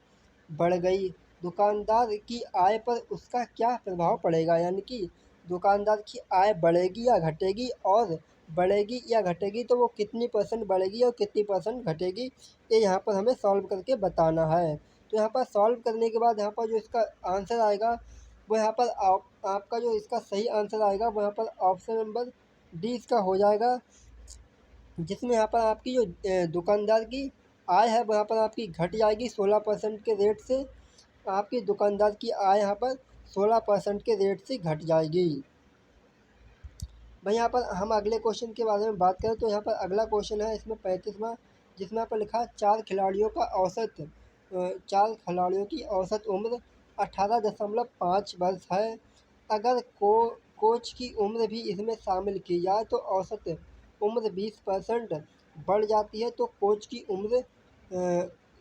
बढ़ गई, दुकानदार की आय पर उसका क्या प्रभाव पड़ेगा? यानी कि दुकानदार की आय बढ़ेगी या घटेगी, और बढ़ेगी या घटेगी तो वो कितनी परसेंट बढ़ेगी और कितनी परसेंट घटेगी, ये यहाँ पर हमें सॉल्व करके बताना है। तो यहाँ पर सॉल्व करने के बाद यहाँ पर जो इसका आंसर आएगा वो यहाँ पर आपका जो इसका सही आंसर आएगा वो यहाँ पर ऑप्शन नंबर डी इसका हो जाएगा, जिसमें यहाँ पर आपकी जो दुकानदार की आय है वो यहाँ पर आपकी घट जाएगी 16% के रेट से। आपकी दुकानदार की आय यहाँ पर 16% के रेट से घट जाएगी। भाई यहाँ पर हम अगले क्वेश्चन के बारे में बात करें तो यहाँ पर अगला क्वेश्चन है इसमें 35वां, जिसमें यहाँ पर लिखा है चार खिलाड़ियों की औसत उम्र 18.5 वर्ष है। अगर कोच की उम्र भी इसमें शामिल की जाए तो औसत उम्र 20% बढ़ जाती है। तो कोच की उम्र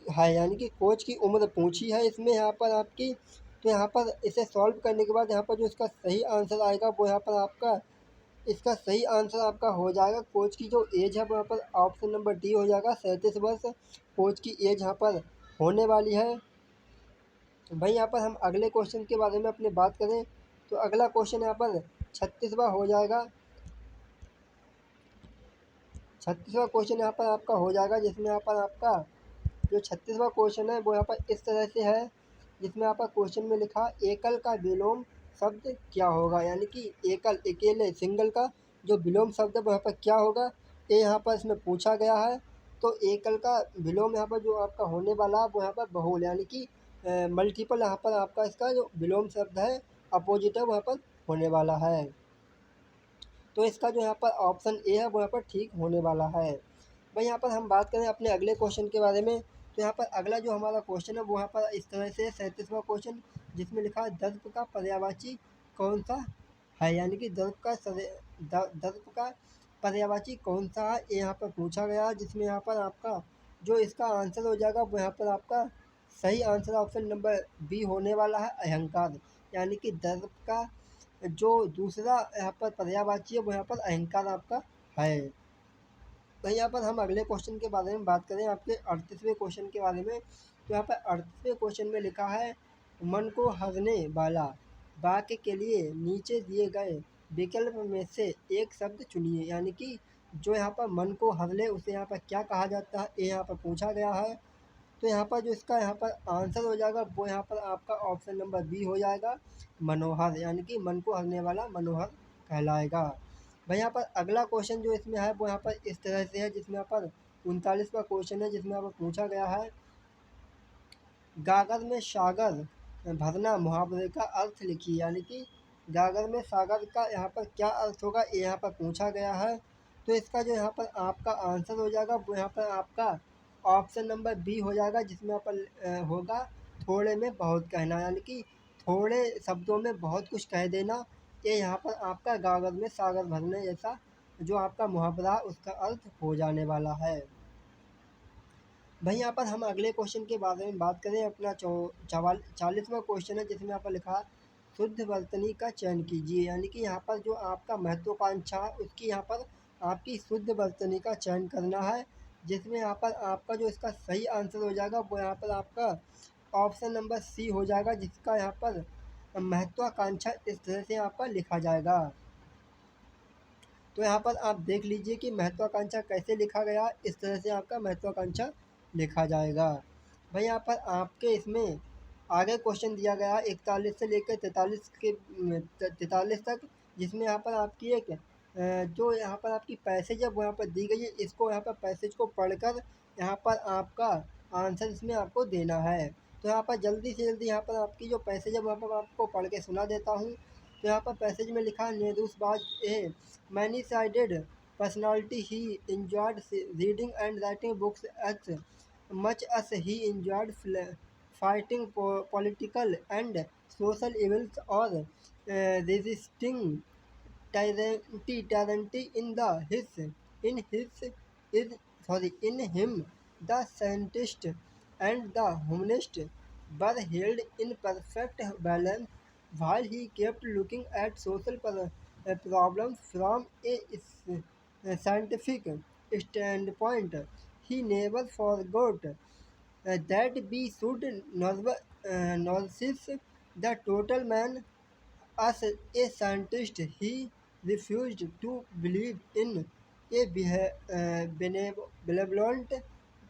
है, यानी कि कोच की उम्र पूछी है इसमें यहाँ पर आपकी। तो यहाँ पर इसे सॉल्व करने के बाद यहाँ पर जो इसका सही आंसर आएगा वो यहाँ पर आपका इसका सही आंसर आपका हो जाएगा, कोच की जो एज है वहाँ पर ऑप्शन नंबर डी हो जाएगा, 37 वर्ष कोच की एज यहाँ पर होने वाली है। भाई यहाँ पर हम अगले क्वेश्चन के बारे में अपनी बात करें तो अगला क्वेश्चन यहाँ पर 36वां हो जाएगा। 36वां क्वेश्चन यहाँ पर आपका हो जाएगा, जिसमें यहाँ पर आपका जो 36वां क्वेश्चन है वो यहाँ पर इस तरह से है, जिसमें यहाँ पर क्वेश्चन में लिखा एकल का विलोम शब्द क्या होगा? यानी कि एकल अकेले सिंगल का जो विलोम शब्द है वहाँ पर क्या होगा, ये यहाँ पर इसमें पूछा गया है। तो एकल का विलोम यहाँ पर जो आपका होने वाला है वो यहाँ पर बहुल, यानी कि मल्टीपल यहाँ पर आपका इसका जो विलोम शब्द है अपोजिट है वहाँ पर होने वाला है। तो इसका जो यहाँ पर ऑप्शन ए है वो यहाँ पर ठीक होने वाला है। भाई यहाँ पर हम बात करें अपने अगले क्वेश्चन के बारे में तो यहाँ पर अगला जो हमारा क्वेश्चन है वो यहाँ पर इस तरह से 37वां क्वेश्चन, जिसमें लिखा है दर्प का पर्यायवाची कौन सा है? यानी कि दर्प का पर्यायवाची कौन सा है ये यहाँ पर पूछा गया है, जिसमें यहाँ पर आपका जो इसका आंसर हो जाएगा वो यहाँ पर आपका सही आंसर ऑप्शन नंबर बी होने वाला है, अहंकार। यानी कि दर्प का जो दूसरा यहाँ पर पर्यायवाची है वो यहाँ पर अहंकार आपका है। तो यहाँ पर हम अगले क्वेश्चन के बारे में बात करें आपके 38वें क्वेश्चन के बारे में तो यहाँ पर 38वें क्वेश्चन में लिखा है मन को हरने वाला वाक्य के लिए नीचे दिए गए विकल्प में से एक शब्द चुनिए। यानी कि जो यहाँ पर मन को हर ले उसे यहाँ पर क्या कहा जाता है ये यहाँ पर पूछा गया है। तो यहाँ पर जो इसका यहाँ पर आंसर हो जाएगा वो यहाँ पर आपका ऑप्शन नंबर बी हो जाएगा, मनोहर। यानी कि मन को हरने वाला मनोहर कहलाएगा। भाई यहाँ पर अगला क्वेश्चन जो इसमें है वो यहाँ पर इस तरह से है, जिसमें यहाँ पर 39वां क्वेश्चन है, जिसमें यहाँ पर पूछा गया है गागर में सागर भरना मुहावरे का अर्थ लिखिए। यानी कि गागर में सागर का यहाँ पर क्या अर्थ होगा ये यहाँ पर पूछा गया है। तो इसका जो यहाँ पर आपका आंसर हो जाएगा वो यहाँ पर आपका ऑप्शन नंबर बी हो जाएगा, जिसमें यहाँ पर होगा थोड़े में बहुत कहना। यानी कि थोड़े शब्दों में बहुत कुछ कह देना, ये यहाँ पर आपका गागर में सागर भरने जैसा जो आपका मुहावरा उसका अर्थ हो जाने वाला है। भाई यहाँ पर हम अगले क्वेश्चन के बारे में बात करें अपना 40वां क्वेश्चन है, जिसमें यहाँ पर लिखा है शुद्ध वर्तनी का चयन कीजिए। यानी कि यहाँ पर जो आपका महत्वाकांक्षा है उसकी यहाँ पर आपकी शुद्ध वर्तनी का चयन करना है, जिसमें यहाँ पर आपका जो इसका सही आंसर हो जाएगा वो यहाँ पर आपका ऑप्शन नंबर सी हो जाएगा, जिसका यहाँ पर महत्वाकांक्षा इस तरह से आपका लिखा जाएगा। तो यहाँ पर आप देख लीजिए कि महत्वाकांक्षा कैसे लिखा गया, इस तरह से आपका महत्वाकांक्षा लिखा जाएगा। भाई यहाँ पर आपके इसमें आगे क्वेश्चन दिया गया है 41 से लेकर 43 तक, जिसमें यहाँ पर आपकी एक जो यहाँ पर आपकी पैसेज है वो यहाँ पर दी गई है। इसको यहाँ पर पैसेज को पढ़कर यहाँ पर आपका आंसर इसमें आपको देना है। तो यहाँ पर जल्दी से जल्दी यहाँ पर आपकी जो पैसेज है वहाँ पर आपको पढ़ के सुना देता हूँ। तो यहाँ पर पैसेज में लिखा है, नेदूस बाज ए many sided personality, he enjoyed reading and writing books as much as he enjoyed fighting political and social evils or resisting tyranny in him. The scientist and the humanist were held in perfect balance while he kept looking at social problems from a scientific standpoint. He never forgot that we should notice the total man. As a scientist, he refused to believe in a benevolent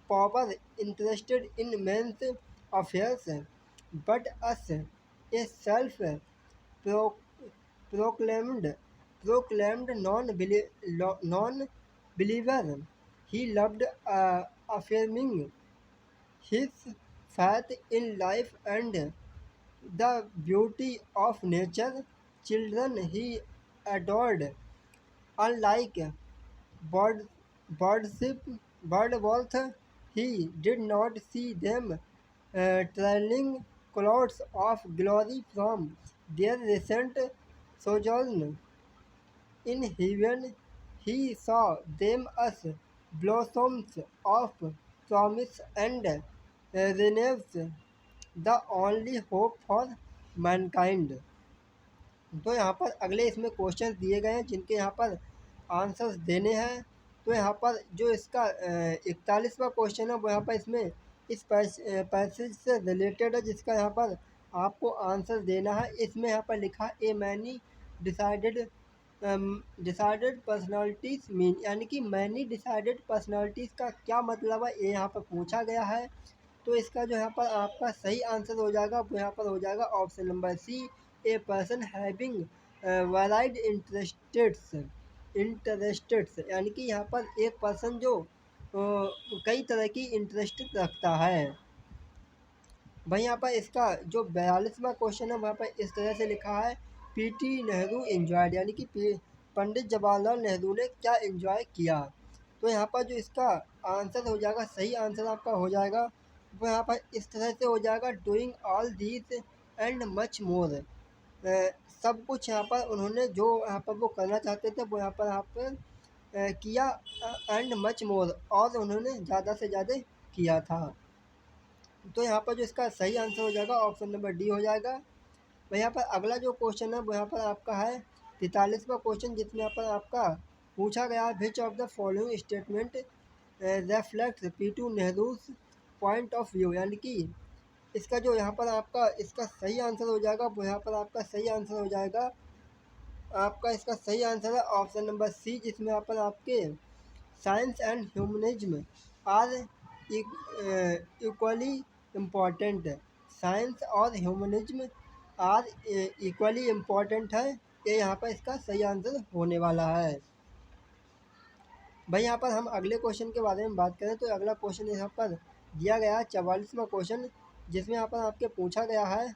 power interested in men's affairs, but as a pro- proclaimed non-believer. He loved affirming his faith in life and the beauty of nature. Children he adored, unlike bird, birdship, birdworth, he did not see them trailing clouds of glory from their recent sojourn in heaven. He saw them as blossoms of promise and renews the only hope for mankind. तो यहाँ पर अगले इसमें question दिए गए हैं जिनके यहाँ पर आंसर्स देने हैं। तो यहाँ पर जो इसका 41वां क्वेश्चन है वो यहाँ पर इसमें इस पैसेज से रिलेटेड है, जिसका यहाँ पर आपको आंसर देना है। इसमें यहाँ पर लिखा है, ए many decided decided personalities mean, यानी कि मैनी डिसाइडेड पर्सनालिटीज़ का क्या मतलब है, ये यहाँ पर पूछा गया है। तो इसका जो यहाँ पर आपका सही आंसर हो जाएगा वो यहाँ पर हो जाएगा option number C, a person having varied interests, यानी कि यहाँ पर एक पर्सन जो कई तरह की इंटरेस्ट रखता है। भाई यहाँ पर इसका जो 42वां क्वेश्चन है वहाँ पर इस तरह से लिखा है, पीटी नेहरू एंजॉयड, यानी कि पंडित जवाहरलाल नेहरू ने क्या एंजॉय किया। तो यहाँ पर जो इसका आंसर हो जाएगा, सही आंसर आपका हो जाएगा वो यहाँ पर इस तरह से हो जाएगा, doing all these and much more. सब कुछ यहाँ पर उन्होंने जो यहाँ पर वो करना चाहते थे वो यहाँ पर किया, एंड मच मोर, और उन्होंने ज़्यादा से ज़्यादा किया था। तो यहाँ पर जो इसका सही आंसर हो जाएगा ऑप्शन नंबर डी हो जाएगा। तो यहाँ पर अगला जो क्वेश्चन है वो यहाँ पर आपका है 43वां क्वेश्चन, जिसमें यहाँ पर आपका पूछा गया है, which of the following statement reflect पीटू नेहरूज पॉइंट ऑफ व्यू, यानी कि इसका जो यहाँ पर आपका इसका सही आंसर हो जाएगा वो यहाँ पर आपका सही आंसर हो जाएगा, आपका इसका सही आंसर है ऑप्शन नंबर सी, जिसमें यहाँ पर आपके science and humanism are equally important, science और ह्यूमनिज्म आर इक्वली इम्पॉर्टेंट है। ये यहाँ पर इसका सही आंसर होने वाला है। भाई यहाँ पर हम अगले क्वेश्चन के बारे में बात करें तो अगला क्वेश्चन यहाँ पर दिया गया है 44वां क्वेश्चन, जिसमें यहाँ पर आपके पूछा गया है,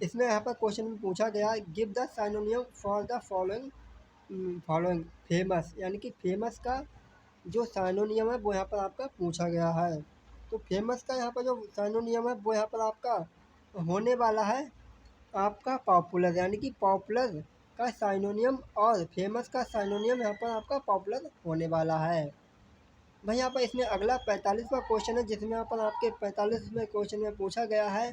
इसमें यहाँ पर क्वेश्चन में पूछा गया है, give the synonym for the following famous, यानी कि फेमस का जो साइनोनियम है वो यहाँ पर आपका पूछा गया है। तो फेमस का यहाँ पर जो साइनोनियम है वो यहाँ पर आपका होने वाला है आपका पॉपुलर, यानी कि पॉपुलर का साइनोनियम और फेमस का साइनोनियम यहाँ पर आपका पॉपुलर होने वाला है। भाई यहाँ पर इसमें अगला 45वां क्वेश्चन है, जिसमें यहाँ पर आपके 45वें क्वेश्चन में पूछा गया है,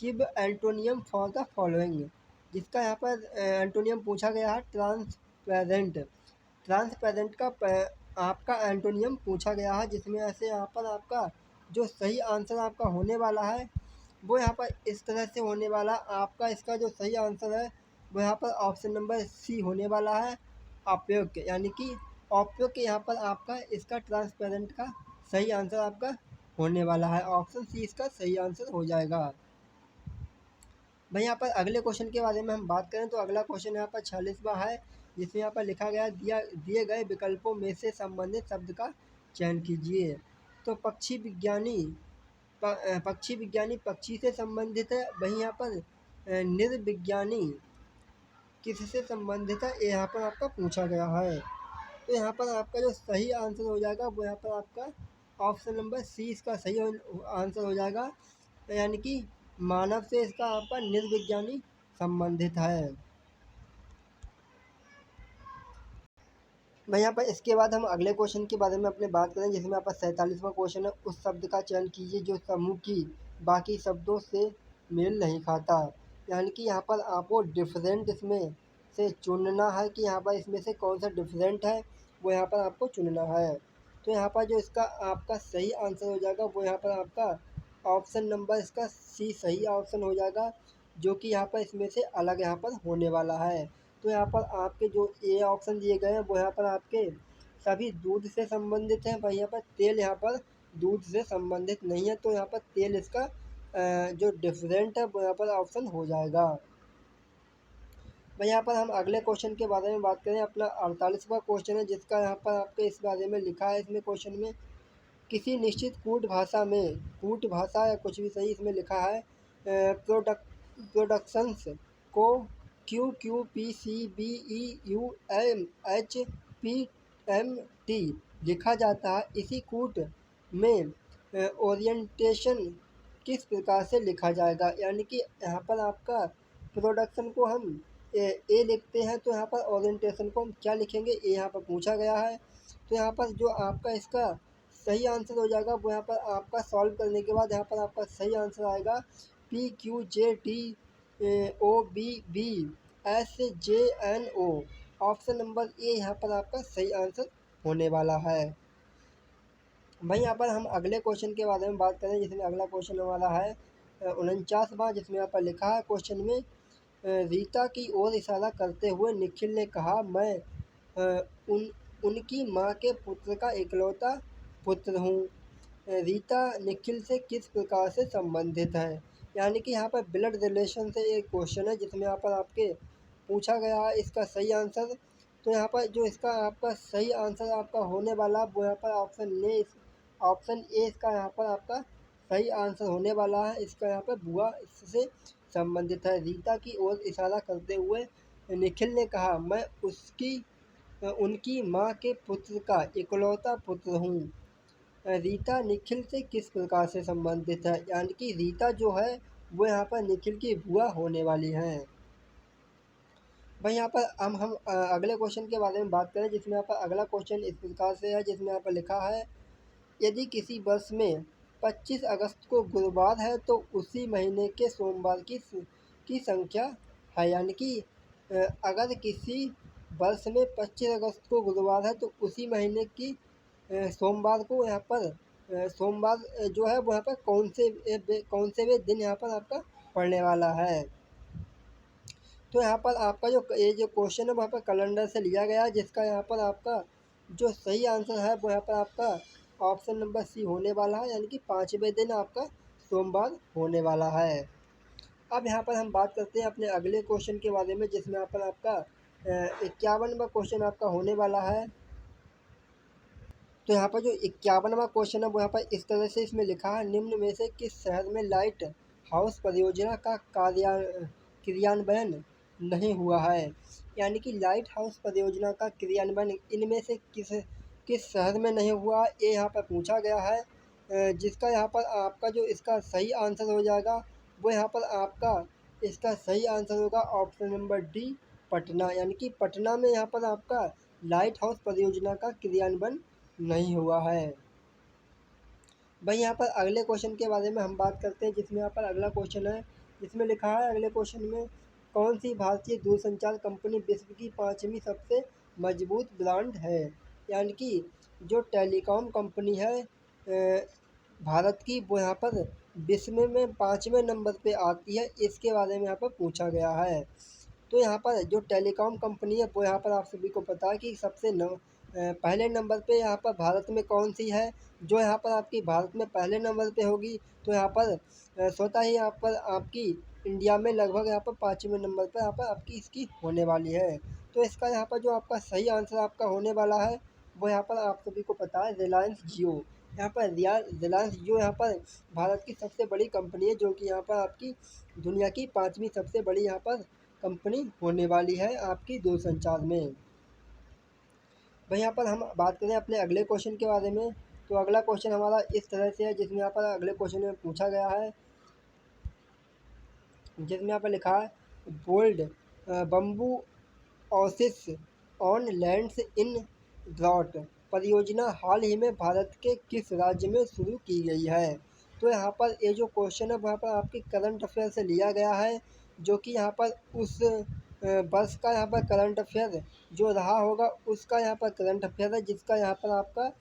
give antonym for the following, जिसका यहाँ पर एंटोनियम पूछा गया है ट्रांसपेरेंट। ट्रांसपेरेंट का आपका एंटोनियम पूछा गया है, जिसमें ऐसे यहाँ पर आपका जो सही आंसर आपका होने वाला है वो यहाँ पर इस तरह से होने वाला, आपका इसका जो सही आंसर है वो यहाँ पर ऑप्शन नंबर सी होने वाला है, अप्रयुक्त। यानी कि अप्रयुक्त यहाँ पर आपका इसका ट्रांसपेरेंट का सही आंसर आपका होने वाला है। ऑप्शन सी इसका सही आंसर हो जाएगा। भाई यहाँ पर अगले क्वेश्चन के बारे में हम बात करें तो अगला क्वेश्चन यहाँ पर 46वां है, जिसमें यहाँ पर लिखा गया दिए गए विकल्पों में से संबंधित शब्द का चयन कीजिए। तो पक्षी विज्ञानी पक्षी से संबंधित है। वहीं यहाँ पर निर्विज्ञानी किससे संबंधित है, ये यहाँ पर आपका पूछा गया है। तो यहाँ पर आपका जो सही आंसर हो जाएगा वो यहाँ पर आपका ऑप्शन नंबर सी इसका सही आंसर हो जाएगा। यानी कि मानव से इसका आपका निर्विज्ञानी संबंधित है। मैं यहाँ पर इसके बाद हम अगले क्वेश्चन के बारे में अपने बात करें, जिसमें यहाँ पर 47वां क्वेश्चन है। उस शब्द का चयन कीजिए जो समूह की बाकी शब्दों से मेल नहीं खाता। यानी कि यहाँ पर आपको डिफरेंट इसमें से चुनना है कि यहाँ पर इसमें से कौन सा डिफरेंट है, वो यहाँ पर आपको चुनना है। तो यहाँ पर जो इसका आपका सही आंसर हो जाएगा वो यहाँ पर आपका ऑप्शन नंबर इसका सी सही ऑप्शन हो जाएगा, जो कि यहाँ पर इसमें से अलग यहाँ पर होने वाला है। तो यहाँ पर आपके जो ए ऑप्शन दिए गए हैं वो यहाँ पर आपके सभी दूध से संबंधित हैं। वहीं यहाँ पर तेल यहाँ पर दूध से संबंधित नहीं है। तो यहाँ पर तेल इसका जो डिफरेंट है वो यहाँ पर ऑप्शन हो जाएगा। भाई यहाँ पर हम अगले क्वेश्चन के बारे में बात करें। अपना 48वां क्वेश्चन है, जिसका यहाँ पर आपके इस बारे में लिखा है इसमें क्वेश्चन में, किसी निश्चित कूट भाषा या कुछ भी सही इसमें लिखा है, प्रोडक्शंस को QQPCBEUMHPMT लिखा जाता है। इसी कूट में ओरिएंटेशन किस प्रकार से लिखा जाएगा। यानी कि यहाँ पर आपका प्रोडक्शन को हम ए लिखते हैं, तो यहाँ पर ओरिएंटेशन को हम क्या लिखेंगे, ए यहाँ पर पूछा गया है। तो यहाँ पर जो आपका इसका सही आंसर हो जाएगा वो यहाँ पर आपका सॉल्व करने के बाद यहाँ पर आपका सही आंसर आएगा PQJTOBBSJNO। ऑप्शन नंबर ए यहाँ पर आपका सही आंसर होने वाला है। भाई यहाँ पर हम अगले क्वेश्चन के बारे में बात करें, जिसमें अगला क्वेश्चन वाला है 49वां, जिसमें यहाँ पर लिखा है क्वेश्चन में, रीता की ओर इशारा करते हुए निखिल ने कहा, मैं उनकी माँ के पुत्र का इकलौता पुत्र हूँ। रीता निखिल से किस प्रकार से संबंधित है। यानी कि यहाँ पर ब्लड रिलेशन से एक क्वेश्चन है, जिसमें यहाँ पर आपके पूछा गया है इसका सही आंसर। तो यहाँ पर जो इसका आपका सही आंसर आपका होने वाला वो यहाँ पर ऑप्शन ए इसका यहाँ पर आपका सही आंसर होने वाला है। इसका यहाँ पर बुआ इससे संबंधित है। रीता की ओर इशारा करते हुए निखिल ने कहा, मैं उनकी माँ के पुत्र का इकलौता पुत्र हूँ। रीता निखिल से किस प्रकार से संबंधित है। यानी कि रीता जो है वो यहाँ पर निखिल की बुआ होने वाली हैं। भाई यहाँ पर हम अगले क्वेश्चन के बारे में बात करें, जिसमें यहाँ पर अगला क्वेश्चन इस प्रकार से है, जिसमें यहाँ पर लिखा है, यदि किसी वर्ष में 25 अगस्त को गुरुवार है तो उसी महीने के सोमवार की संख्या है। यानी कि अगर किसी वर्ष में 25 अगस्त को गुरुवार है तो उसी महीने की सोमवार को यहाँ पर सोमवार जो है वो यहाँ पर कौन से वे दिन यहाँ पर आपका पड़ने वाला है। तो यहाँ पर आपका ये जो क्वेश्चन है वहाँ पर कैलेंडर से लिया गया है, जिसका यहाँ पर आपका जो सही आंसर है वो यहाँ पर आपका ऑप्शन नंबर सी होने वाला है। यानी कि 5वें दिन आपका सोमवार होने वाला है। अब यहाँ पर हम बात करते हैं अपने अगले क्वेश्चन के बारे में, जिसमें यहाँ पर आपका 51वां क्वेश्चन आपका होने वाला है। तो यहाँ पर जो 51वां क्वेश्चन है वो यहाँ पर इस तरह से इसमें लिखा है, निम्न में से किस शहर में लाइट हाउस परियोजना का क्रियान्वयन नहीं हुआ है। यानी कि लाइट हाउस परियोजना का क्रियान्वयन इनमें से किस शहर में नहीं हुआ, ये यहाँ पर पूछा गया है। जिसका यहाँ पर आपका जो इसका सही आंसर हो जाएगा वो यहाँ पर आपका इसका सही आंसर होगा ऑप्शन नंबर डी, पटना। यानी कि पटना में यहाँ पर आपका लाइट हाउस परियोजना का क्रियान्वयन नहीं हुआ है। भाई यहाँ पर अगले क्वेश्चन के बारे में हम बात करते हैं, जिसमें यहाँ पर अगला क्वेश्चन है, जिसमें लिखा है अगले क्वेश्चन में, कौन सी भारतीय दूरसंचार कंपनी विश्व की 5वीं सबसे मजबूत ब्रांड है। यानी कि जो टेलीकॉम कंपनी है भारत की वो यहाँ पर विश्व में 5वें नंबर पे आती है। इसके बारे में यहाँ पर पूछा गया है। तो यहाँ पर जो टेलीकॉम कंपनी है वो यहाँ पर आप सभी को पता है कि सबसे पहले नंबर पे यहाँ पर भारत में कौन सी है, जो यहाँ पर आपकी भारत में पहले नंबर पे होगी तो यहाँ पर स्वतः ही यहाँ पर आपकी इंडिया में लगभग यहाँ पर 5वें नंबर पर यहाँ पर आपकी इसकी होने वाली है। तो इसका यहाँ पर जो आपका सही आंसर आपका होने वाला है वो यहाँ पर आप सभी को पता है रिलायंस जियो। यहाँ पर रिलायंस जियो यहाँ पर भारत की सबसे बड़ी कंपनी है, जो कि यहाँ पर आपकी दुनिया की 5वीं सबसे बड़ी यहाँ पर कंपनी होने वाली है आपकी दूरसंचार में। भाई यहाँ पर हम बात करें अपने अगले क्वेश्चन के बारे में, तो अगला क्वेश्चन हमारा इस तरह से है, जिसमें यहाँ पर अगले क्वेश्चन में पूछा गया है, जिसमें यहाँ पर लिखा है BOLD bamboo oasis on lands in drought परियोजना हाल ही में भारत के किस राज्य में शुरू की गई है। तो यहाँ पर ये जो क्वेश्चन है वहाँ पर आपकी करंट अफेयर से लिया गया है, जो कि यहाँ पर उस वर्ष का यहाँ पर करंट अफेयर जो रहा होगा उसका यहाँ पर करंट अफेयर है, जिसका यहाँ पर आपका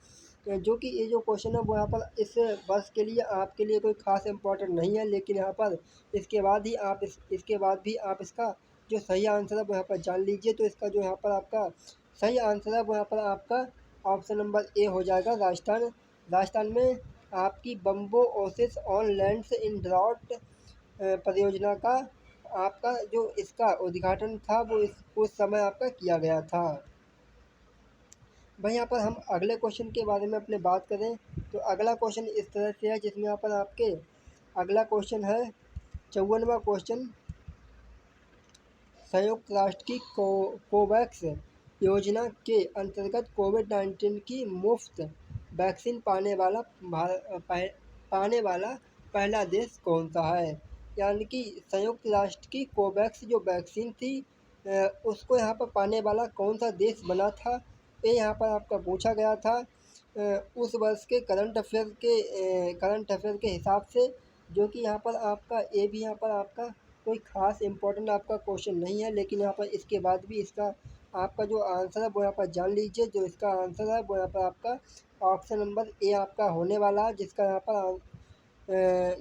जो कि ये जो क्वेश्चन है वो यहाँ पर इस वर्ष के लिए आपके लिए कोई खास इम्पोर्टेंट नहीं है, लेकिन यहाँ पर इसके बाद ही आप इसके बाद भी आप इसका जो सही आंसर है वो यहाँ पर जान लीजिए। तो इसका जो यहाँ पर आपका सही आंसर है वो यहाँ पर आपका ऑप्शन नंबर ए हो जाएगा, राजस्थान। राजस्थान में आपकी bamboo Oasis on lands in drought परियोजना का आपका जो इसका उद्घाटन था वो उस समय आपका किया गया था। भाई यहाँ पर हम अगले क्वेश्चन के बारे में अपने बात करें तो अगला क्वेश्चन इस तरह से है, जिसमें यहाँ पर आपके अगला क्वेश्चन है 54वां क्वेश्चन, संयुक्त राष्ट्र की कोवैक्स योजना के अंतर्गत कोविड-19 की मुफ्त वैक्सीन पाने वाला पहला देश कौन सा है। यानी कि संयुक्त राष्ट्र की कोवैक्स जो वैक्सीन थी उसको यहाँ पर पाने वाला कौन सा देश बना था, ये यहाँ पर आपका पूछा गया था उस वर्ष के करंट अफेयर के हिसाब से, जो कि यहाँ पर आपका ये भी यहाँ पर आपका कोई ख़ास इम्पोर्टेंट आपका क्वेश्चन नहीं है, लेकिन यहाँ पर इसके बाद भी इसका आपका जो आंसर है वो यहाँ पर जान लीजिए। जो इसका आंसर है वो यहाँ पर आपका ऑप्शन नंबर ए आपका होने वाला है, जिसका यहाँ पर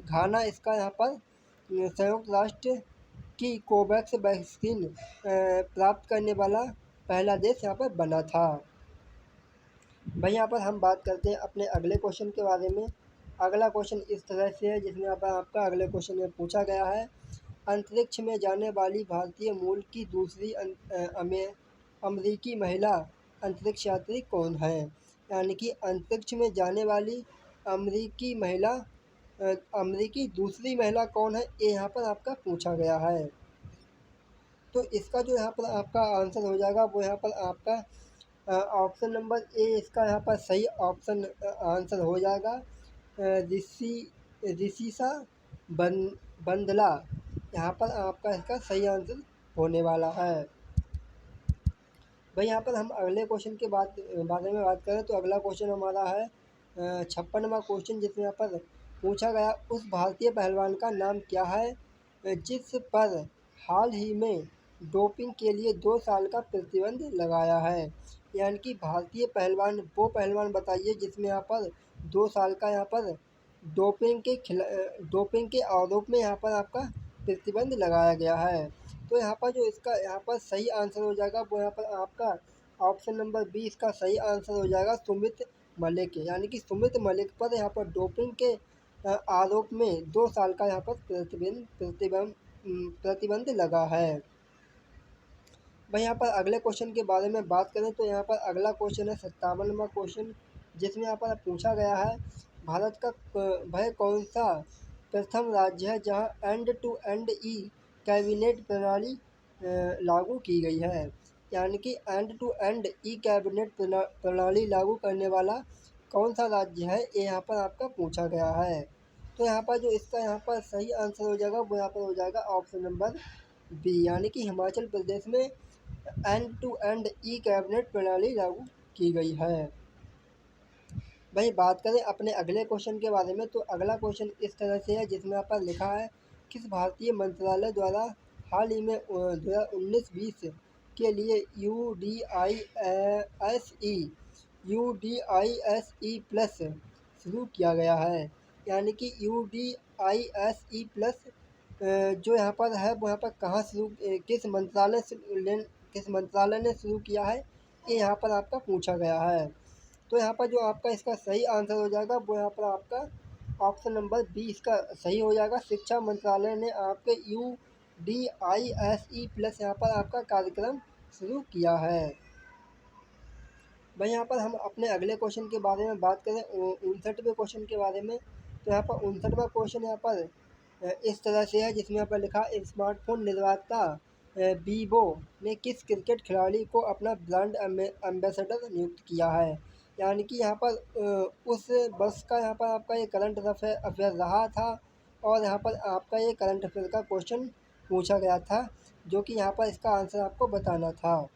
घाना इसका यहाँ पर संयुक्त राष्ट्र की कोवैक्स वैक्सीन प्राप्त करने वाला पहला देश यहाँ पर बना था। भाई यहाँ पर हम बात करते हैं अपने अगले क्वेश्चन के बारे में। अगला क्वेश्चन इस तरह से है, जिसमें यहाँ पर आपका अगले क्वेश्चन में पूछा गया है, अंतरिक्ष में जाने वाली भारतीय मूल की दूसरी अमेरिकी महिला अंतरिक्ष यात्री कौन है। यानी कि अंतरिक्ष में जाने वाली अमेरिकी दूसरी महिला कौन है, ये यहाँ पर आपका पूछा गया है। तो इसका जो यहाँ पर आपका आंसर हो जाएगा वो यहाँ पर आपका ऑप्शन नंबर ए इसका यहाँ पर सही ऑप्शन आंसर हो जाएगा, ऋषिसा बंदला यहाँ पर आपका इसका सही आंसर होने वाला है। भाई यहाँ पर हम अगले क्वेश्चन के बारे में बात करें तो अगला क्वेश्चन हमारा है 56वां क्वेश्चन, जिसमें यहाँ पर पूछा गया उस भारतीय पहलवान का नाम क्या है जिस पर हाल ही में डोपिंग के लिए 2 साल का प्रतिबंध लगाया है। यानी कि भारतीय पहलवान वो पहलवान बताइए जिसमें यहाँ पर 2 साल का यहाँ पर डोपिंग के आरोप में यहाँ पर आपका प्रतिबंध लगाया गया है। तो यहाँ पर जो इसका यहाँ पर सही आंसर हो जाएगा वो यहाँ पर आपका ऑप्शन नंबर बी इसका सही आंसर हो जाएगा, सुमित मलिक। यानी कि सुमित मलिक पर यहाँ पर डोपिंग के आरोप में 2 साल का यहाँ पर प्रतिबंध लगा है। भाई यहाँ पर अगले क्वेश्चन के बारे में बात करें तो यहाँ पर अगला क्वेश्चन है 57वां क्वेश्चन, जिसमें यहाँ पर पूछा गया है भारत का वह कौन सा प्रथम राज्य है जहाँ end to end e cabinet प्रणाली लागू की गई है। यानी कि end to end e cabinet प्रणाली लागू करने वाला कौन सा राज्य है, ये यहाँ पर आपका पूछा गया है। तो यहाँ पर जो इसका यहाँ पर सही आंसर हो जाएगा वो यहाँ पर हो जाएगा ऑप्शन नंबर बी, यानी कि हिमाचल प्रदेश में end to end e cabinet प्रणाली लागू की गई है। वही बात करें अपने अगले क्वेश्चन के बारे में तो अगला क्वेश्चन इस तरह से है, जिसमें यहाँ पर लिखा है किस भारतीय मंत्रालय द्वारा हाल ही में 2019-20 के लिए UDISE प्लस शुरू किया गया है। यानी कि UDISE प्लस जो यहाँ पर है वो यहाँ पर कहाँ शुरू किस मंत्रालय ने शुरू किया है, ये यहाँ पर आपका पूछा गया है। तो यहाँ पर जो आपका इसका सही आंसर हो जाएगा वो यहाँ पर आपका ऑप्शन नंबर बी इसका सही हो जाएगा। शिक्षा मंत्रालय ने आपके UDISE+ यहाँ पर आपका कार्यक्रम शुरू किया है। भाई यहाँ पर हम अपने अगले क्वेश्चन के बारे में बात करें, 59वें क्वेश्चन के बारे में। तो यहाँ पर 59वां क्वेश्चन यहाँ पर इस तरह से है, जिसमें यहाँ पर लिखा स्मार्टफोन निर्माता वीवो ने किस क्रिकेट खिलाड़ी को अपना ब्रांड एम्बेसडर नियुक्त किया है। यानी कि यहाँ पर उस वर्ष का यहाँ पर आपका ये करंट अफेयर रहा था, और यहाँ पर आपका ये करंट अफेयर का क्वेश्चन पूछा गया था, जो कि यहाँ पर इसका आंसर आपको बताना था।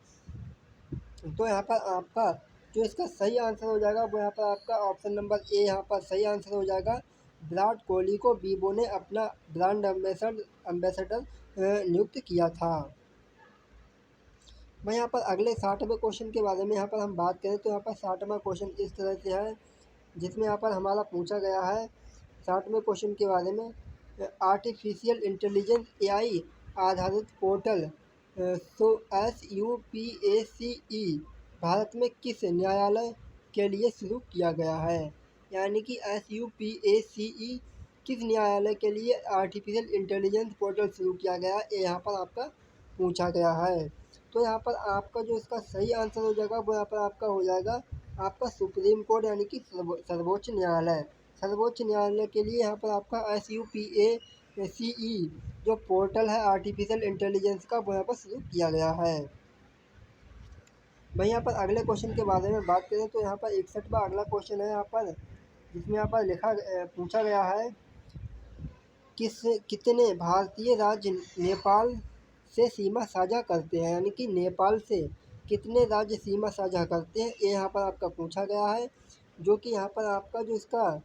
तो यहाँ पर आपका जो इसका सही आंसर हो जाएगा वो यहाँ पर आपका ऑप्शन नंबर ए यहाँ पर सही आंसर हो जाएगा। विराट कोहली को वीवो ने अपना ब्रांड एम्बेसडर नियुक्त किया था। मैं यहाँ पर अगले 60वें क्वेश्चन के बारे में यहाँ पर हम बात करें, तो यहाँ पर 60वां क्वेश्चन इस तरह से है, जिसमें यहाँ पर हमारा पूछा गया है 60वें क्वेश्चन के बारे में। आर्टिफिशियल इंटेलिजेंस AI आधारित पोर्टल SUPACE भारत में किस न्यायालय के लिए शुरू किया गया है। यानी कि SUPACE किस न्यायालय के लिए आर्टिफिशियल इंटेलिजेंस पोर्टल शुरू किया गया है, ये यहाँ पर आपका पूछा गया है। तो यहाँ पर आपका जो इसका सही आंसर हो जाएगा वो यहाँ पर आपका हो जाएगा आपका सुप्रीम कोर्ट, यानी कि सर्वोच्च न्यायालय। सर्वोच्च न्यायालय के लिए यहाँ पर आपका SUPACE जो पोर्टल है आर्टिफिशियल इंटेलिजेंस का, वो यहाँ पर शुरू किया गया है। भाई यहाँ पर अगले क्वेश्चन के बारे में बात करें, तो यहाँ पर 61वां अगला क्वेश्चन है यहाँ पर, जिसमें यहाँ पर पूछा गया है कितने भारतीय राज्य नेपाल से सीमा साझा करते हैं। यानी कि नेपाल से कितने राज्य सीमा साझा करते हैं, ये यहाँ पर आपका पूछा गया है। जो कि यहाँ पर आपका जो इसका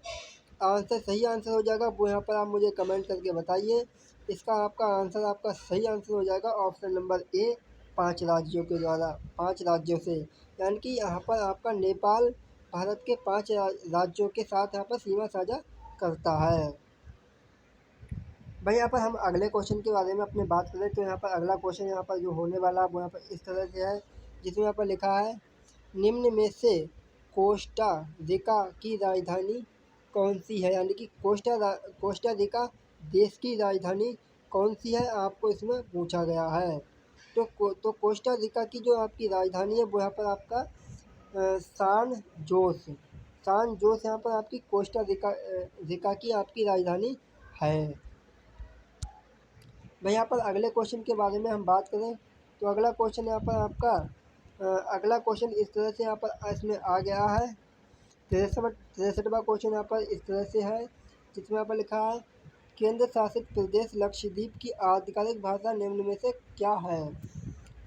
आंसर सही आंसर हो जाएगा वो यहाँ पर आप मुझे कमेंट करके बताइए। इसका आपका आंसर आपका सही आंसर हो जाएगा ऑप्शन नंबर ए, 5 राज्यों के द्वारा, 5 राज्यों से। यानी कि यहाँ पर आपका नेपाल भारत के 5 राज्यों के साथ यहाँ पर सीमा साझा करता है। भाई यहाँ पर हम अगले क्वेश्चन के बारे में अपनी बात करें, तो यहाँ पर अगला क्वेश्चन यहाँ पर जो होने वाला है वो यहाँ पर इस तरह से है, जिसमें यहाँ पर लिखा है निम्न में से कोस्टा रिका की राजधानी कौन सी है। यानी कि कोस्टा रिका देश की राजधानी कौन सी है, आपको इसमें पूछा गया है। तो कोस्टा रिका की जो आपकी राजधानी है वो यहाँ पर आपका सान जोस यहाँ पर आपकी कोस्टा रिका की आपकी राजधानी है। भाई यहाँ पर अगले क्वेश्चन के बारे में हम बात करें, तो अगला क्वेश्चन यहाँ पर आपका अगला क्वेश्चन इस तरह से यहाँ पर इसमें आ गया है। 63वां क्वेश्चन यहाँ पर इस तरह से है, जिसमें यहाँ पर लिखा है केंद्र शासित प्रदेश लक्षद्वीप की आधिकारिक भाषा निम्न में से क्या है।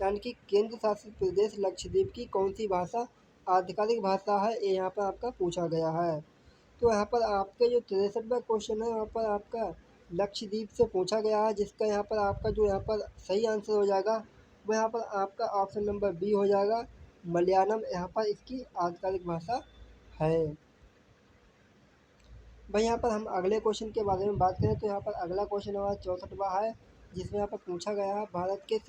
यानी कि केंद्र शासित प्रदेश लक्षद्वीप की कौन सी भाषा आधिकारिक भाषा है, ये यहाँ पर आपका पूछा गया है। तो यहाँ पर आपके जो 63वां क्वेश्चन है, यहाँ पर आपका लक्षद्वीप से पूछा गया है, जिसका यहाँ पर आपका जो यहाँ पर सही आंसर हो जाएगा वो यहाँ पर आपका ऑप्शन नंबर बी हो जाएगा। मलयालम यहाँ पर इसकी आधिकारिक भाषा है। भाई यहाँ पर हम अगले क्वेश्चन के बारे में बात करें, तो यहाँ पर अगला क्वेश्चन हमारा 64वां है, जिसमें यहाँ पर पूछा गया है भारत के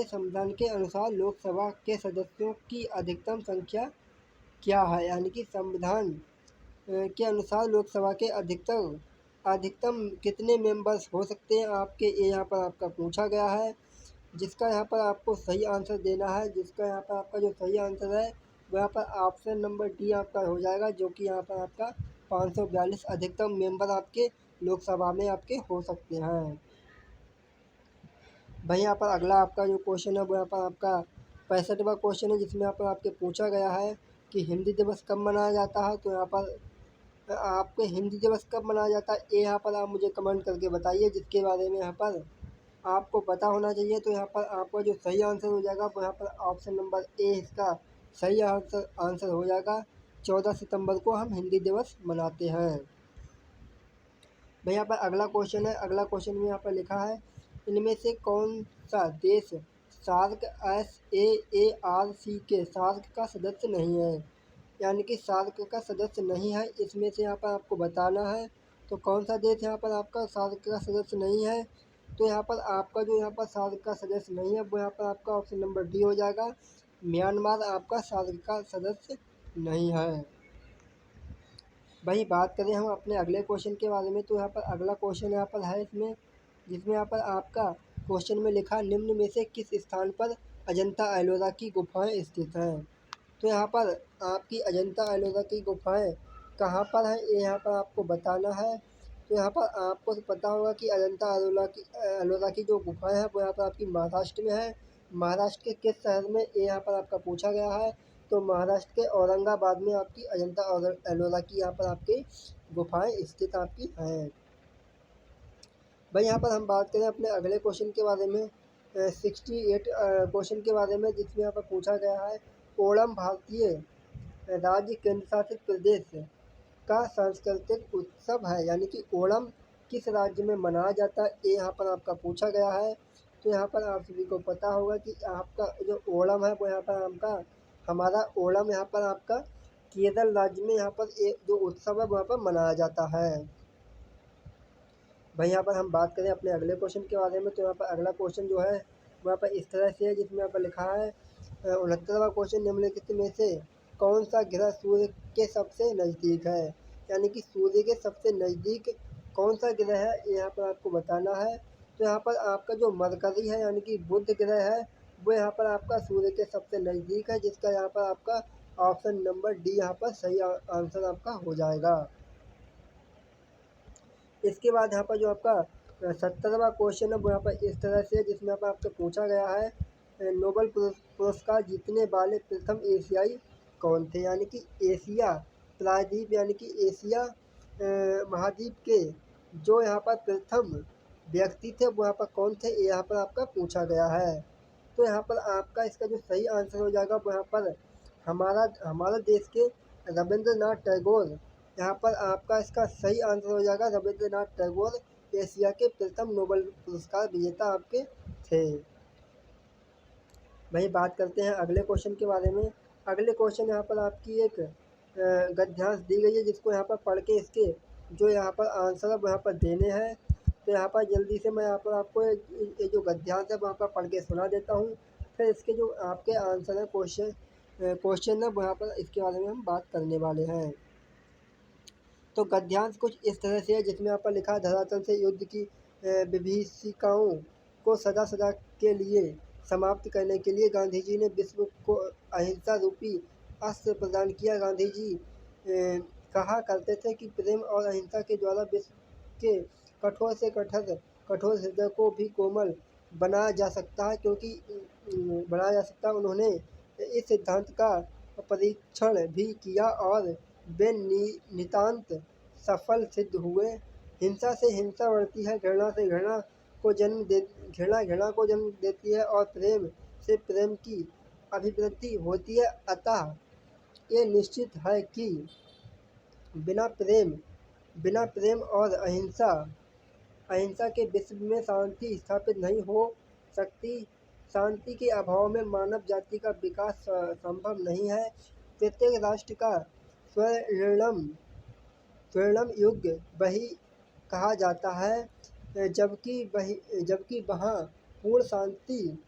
संविधान के अनुसार लोकसभा के सदस्यों की अधिकतम संख्या क्या है। यानी कि संविधान के अनुसार लोकसभा के अधिकतम कितने मेंबर्स हो सकते हैं आपके, ये यहाँ पर आपका पूछा गया है। जिसका यहाँ पर आपको सही आंसर देना है, जिसका यहाँ पर आपका जो सही आंसर है वो यहाँ पर ऑप्शन नंबर डी आपका हो जाएगा, जो कि यहाँ पर आपका 542 अधिकतम मेंबर आपके लोकसभा में आपके हो सकते हैं। भाई यहाँ पर अगला आपका जो क्वेश्चन है वो यहाँ पर आपका 65वां क्वेश्चन है, जिसमें यहाँ पर आपके पूछा गया है कि हिंदी दिवस कब मनाया जाता है। तो यहाँ पर आपके हिंदी दिवस कब मनाया जाता है, ये यहाँ पर आप मुझे कमेंट करके बताइए, जिसके बारे में यहाँ पर आपको पता होना चाहिए। तो यहाँ पर आपका जो सही आंसर हो जाएगा वो यहाँ पर ऑप्शन नंबर ए इसका सही आंसर हो जाएगा। 14 सितंबर को हम हिंदी दिवस मनाते हैं। भाई यहाँ पर अगला क्वेश्चन है, अगला क्वेश्चन में यहाँ पर लिखा है इनमें से कौन सा देश सार्क का सदस्य नहीं है। यानी कि सार्क का सदस्य नहीं है, इसमें से यहाँ पर आपको बताना है तो कौन सा देश यहाँ पर आपका सार्क का सदस्य नहीं है? तो यहाँ पर आपका जो यहाँ पर सार्क का सदस्य नहीं है वो यहाँ पर आपका ऑप्शन नंबर डी हो जाएगा। म्यांमार आपका सार्क का सदस्य नहीं है। वही बात करें हम अपने अगले क्वेश्चन के बारे में, तो यहाँ पर अगला क्वेश्चन यहाँ पर है इसमें, जिसमें यहाँ पर आपका क्वेश्चन में लिखा निम्न में से किस स्थान पर अजंता एलोरा की गुफाएं स्थित हैं? तो यहाँ पर आपकी अजंता एलोरा की गुफाएं कहाँ पर है ये यहाँ पर आपको बताना है। तो यहाँ पर आपको पता होगा कि अजंता एलोरा की जो गुफाएं हैं वो यहाँ पर आपकी महाराष्ट्र में है। महाराष्ट्र के किस शहर में ये यहाँ पर आपका पूछा गया है? तो महाराष्ट्र के औरंगाबाद में आपकी अजंता और एलोरा की यहाँ पर आपकी गुफाएं स्थित आपकी हैं। भाई यहाँ पर हम बात करें अपने अगले क्वेश्चन के बारे में, 68 क्वेश्चन के बारे में, जिसमें यहाँ पर पूछा गया है ओणम भारतीय राज्य केंद्र शासित प्रदेश का सांस्कृतिक उत्सव है, यानी कि ओणम किस राज्य में मनाया जाता है ये यहाँ पर आपका पूछा गया है। तो यहाँ पर आप सभी को पता होगा कि आपका जो ओणम है वो यहाँ पर आपका हमारा ओणम यहाँ पर आपका केरल राज्य में यहाँ पर एक जो उत्सव है वहाँ पर मनाया जाता है। भाई यहाँ पर हम बात करें अपने अगले क्वेश्चन के बारे में, तो यहाँ पर अगला क्वेश्चन जो है वहाँ पर इस तरह से है, जिसमें यहाँ पर लिखा है 69वां क्वेश्चन, निम्नलिखित में से कौन सा ग्रह सूर्य के सबसे नज़दीक है? यानी कि सूर्य के सबसे नज़दीक कौन सा ग्रह है ये यहाँ पर आपको बताना है। तो यहाँ पर आपका जो मरकरी है यानी कि बुध ग्रह है वो यहाँ पर आपका सूर्य के सबसे नज़दीक है, जिसका यहाँ पर आपका ऑप्शन नंबर डी यहाँ पर सही आंसर आपका हो जाएगा। इसके बाद यहाँ पर जो आपका 70वां क्वेश्चन है वो यहाँ पर इस तरह से है, जिसमें यहाँ पर आपसे पूछा गया है नोबेल पुरस्कार जीतने वाले प्रथम एशियाई कौन थे? यानी कि एशिया प्रायद्वीप यानी कि एशिया महाद्वीप के जो यहाँ पर प्रथम व्यक्ति थे वो यहाँ पर कौन थे ये यहाँ पर आपका पूछा गया है। तो यहाँ पर आपका इसका जो सही आंसर हो जाएगा वो यहाँ पर हमारा देश के रविंद्रनाथ टैगोर, यहाँ पर आपका इसका सही आंसर हो जाएगा रविंद्रनाथ टैगोर एशिया के प्रथम नोबेल पुरस्कार विजेता आपके थे। वही बात करते हैं अगले क्वेश्चन के बारे में। अगले क्वेश्चन यहाँ पर आपकी एक गद्यांश दी गई है, जिसको यहाँ पर पढ़ के इसके जो यहाँ पर आंसर है वो यहाँ पर देने हैं। तो यहाँ पर जल्दी से मैं यहाँ पर आपको ये जो गद्यांश है वहाँ पर पढ़ के सुना देता हूँ, फिर इसके जो आपके आंसर है क्वेश्चन है वो यहाँ पर इसके बारे में हम बात करने वाले हैं। तो गद्यांश कुछ इस तरह से है, जिसमें यहाँ पर लिखा है धरातल से युद्ध की विभीषिकाओं को सदा के लिए समाप्त करने के लिए गांधी जी ने विश्व को अहिंसा रूपी अस्त्र प्रदान किया। गांधी जी कहा करते थे कि प्रेम और अहिंसा के द्वारा विश्व के कठोर से कठोर हृदय को भी कोमल बनाया जा सकता है, क्योंकि बनाया जा सकता है। उन्होंने इस सिद्धांत का परीक्षण भी किया और वे नितांत सफल सिद्ध हुए। हिंसा से हिंसा बढ़ती है, घृणा से घृणा को जन्म देती है और प्रेम से प्रेम की अभिवृद्धि होती है। अतः ये निश्चित है कि बिना प्रेम और अहिंसा के विश्व में शांति स्थापित नहीं हो सकती। शांति के अभाव में मानव जाति का विकास संभव नहीं है। प्रत्येक राष्ट्र का स्वर्णिम युग वही कहा जाता है जबकि वहाँ पूर्ण शांति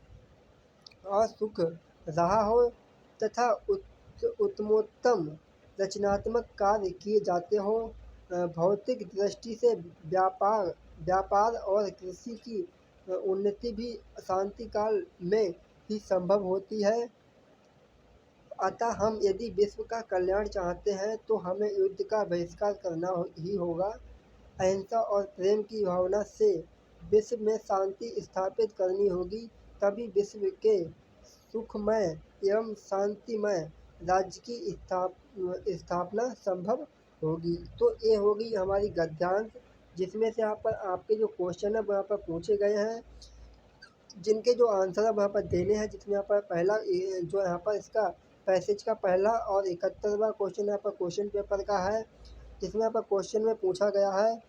और सुख रहा हो तथा उत्तमोत्तम रचनात्मक कार्य किए जाते हो। भौतिक दृष्टि से व्यापार और कृषि की उन्नति भी शांति काल में ही संभव होती है। अतः हम यदि विश्व का कल्याण चाहते हैं तो हमें युद्ध का बहिष्कार करना ही होगा। अहिंसा और प्रेम की भावना से विश्व में शांति स्थापित करनी होगी, तभी विश्व के सुखमय एवं शांतिमय राज्य की स्थापना संभव होगी। तो ये होगी हमारी गद्यांश, जिसमें से यहाँ पर आपके जो क्वेश्चन है वहाँ पर पूछे गए हैं, जिनके जो आंसर है वहाँ पर देने हैं। जिसमें यहाँ पर पहला जो यहाँ पर इसका पैसेज का पहला और 71वां क्वेश्चन यहाँ पर क्वेश्चन पेपर का है, जिसमें यहाँ पर क्वेश्चन में पूछा गया है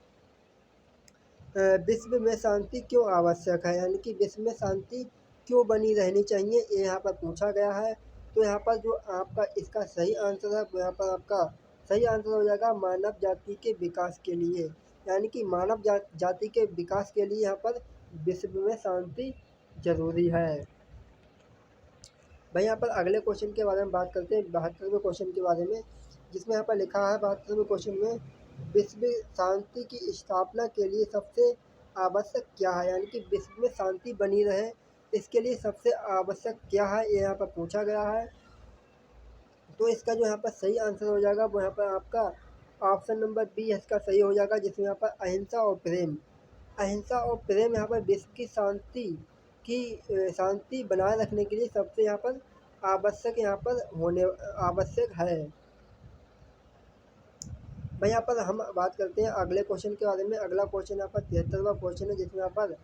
विश्व में शांति क्यों आवश्यक है, यानी कि विश्व में शांति क्यों बनी रहनी चाहिए ये यहाँ पर पूछा गया है। तो यहाँ पर जो आपका इसका सही आंसर है वो यहाँ पर आपका सही आंसर हो जाएगा मानव जाति के विकास के लिए। यानी कि मानव जाति के विकास के लिए यहाँ पर विश्व में शांति जरूरी है। भाई यहाँ पर अगले क्वेश्चन के बारे में बात करते हैं, 72वें क्वेश्चन के बारे में, जिसमें यहाँ पर लिखा है 72वें क्वेश्चन में, विश्व शांति की स्थापना के लिए सबसे आवश्यक क्या है, यानी कि विश्व में शांति बनी रहे इसके लिए सबसे आवश्यक क्या है, ये यहाँ पर पूछा गया है। तो इसका जो यहाँ पर सही आंसर हो जाएगा वो यहाँ पर आपका ऑप्शन नंबर बी इसका सही हो जाएगा, जिसमें यहाँ पर अहिंसा और प्रेम, अहिंसा और प्रेम यहाँ पर विश्व की शांति बनाए रखने के लिए सबसे यहाँ पर आवश्यक है। भाई यहाँ पर हम बात करते हैं अगले क्वेश्चन के बारे में। अगला क्वेश्चन यहाँ पर 73वां क्वेश्चन है, जिसमें यहाँ पर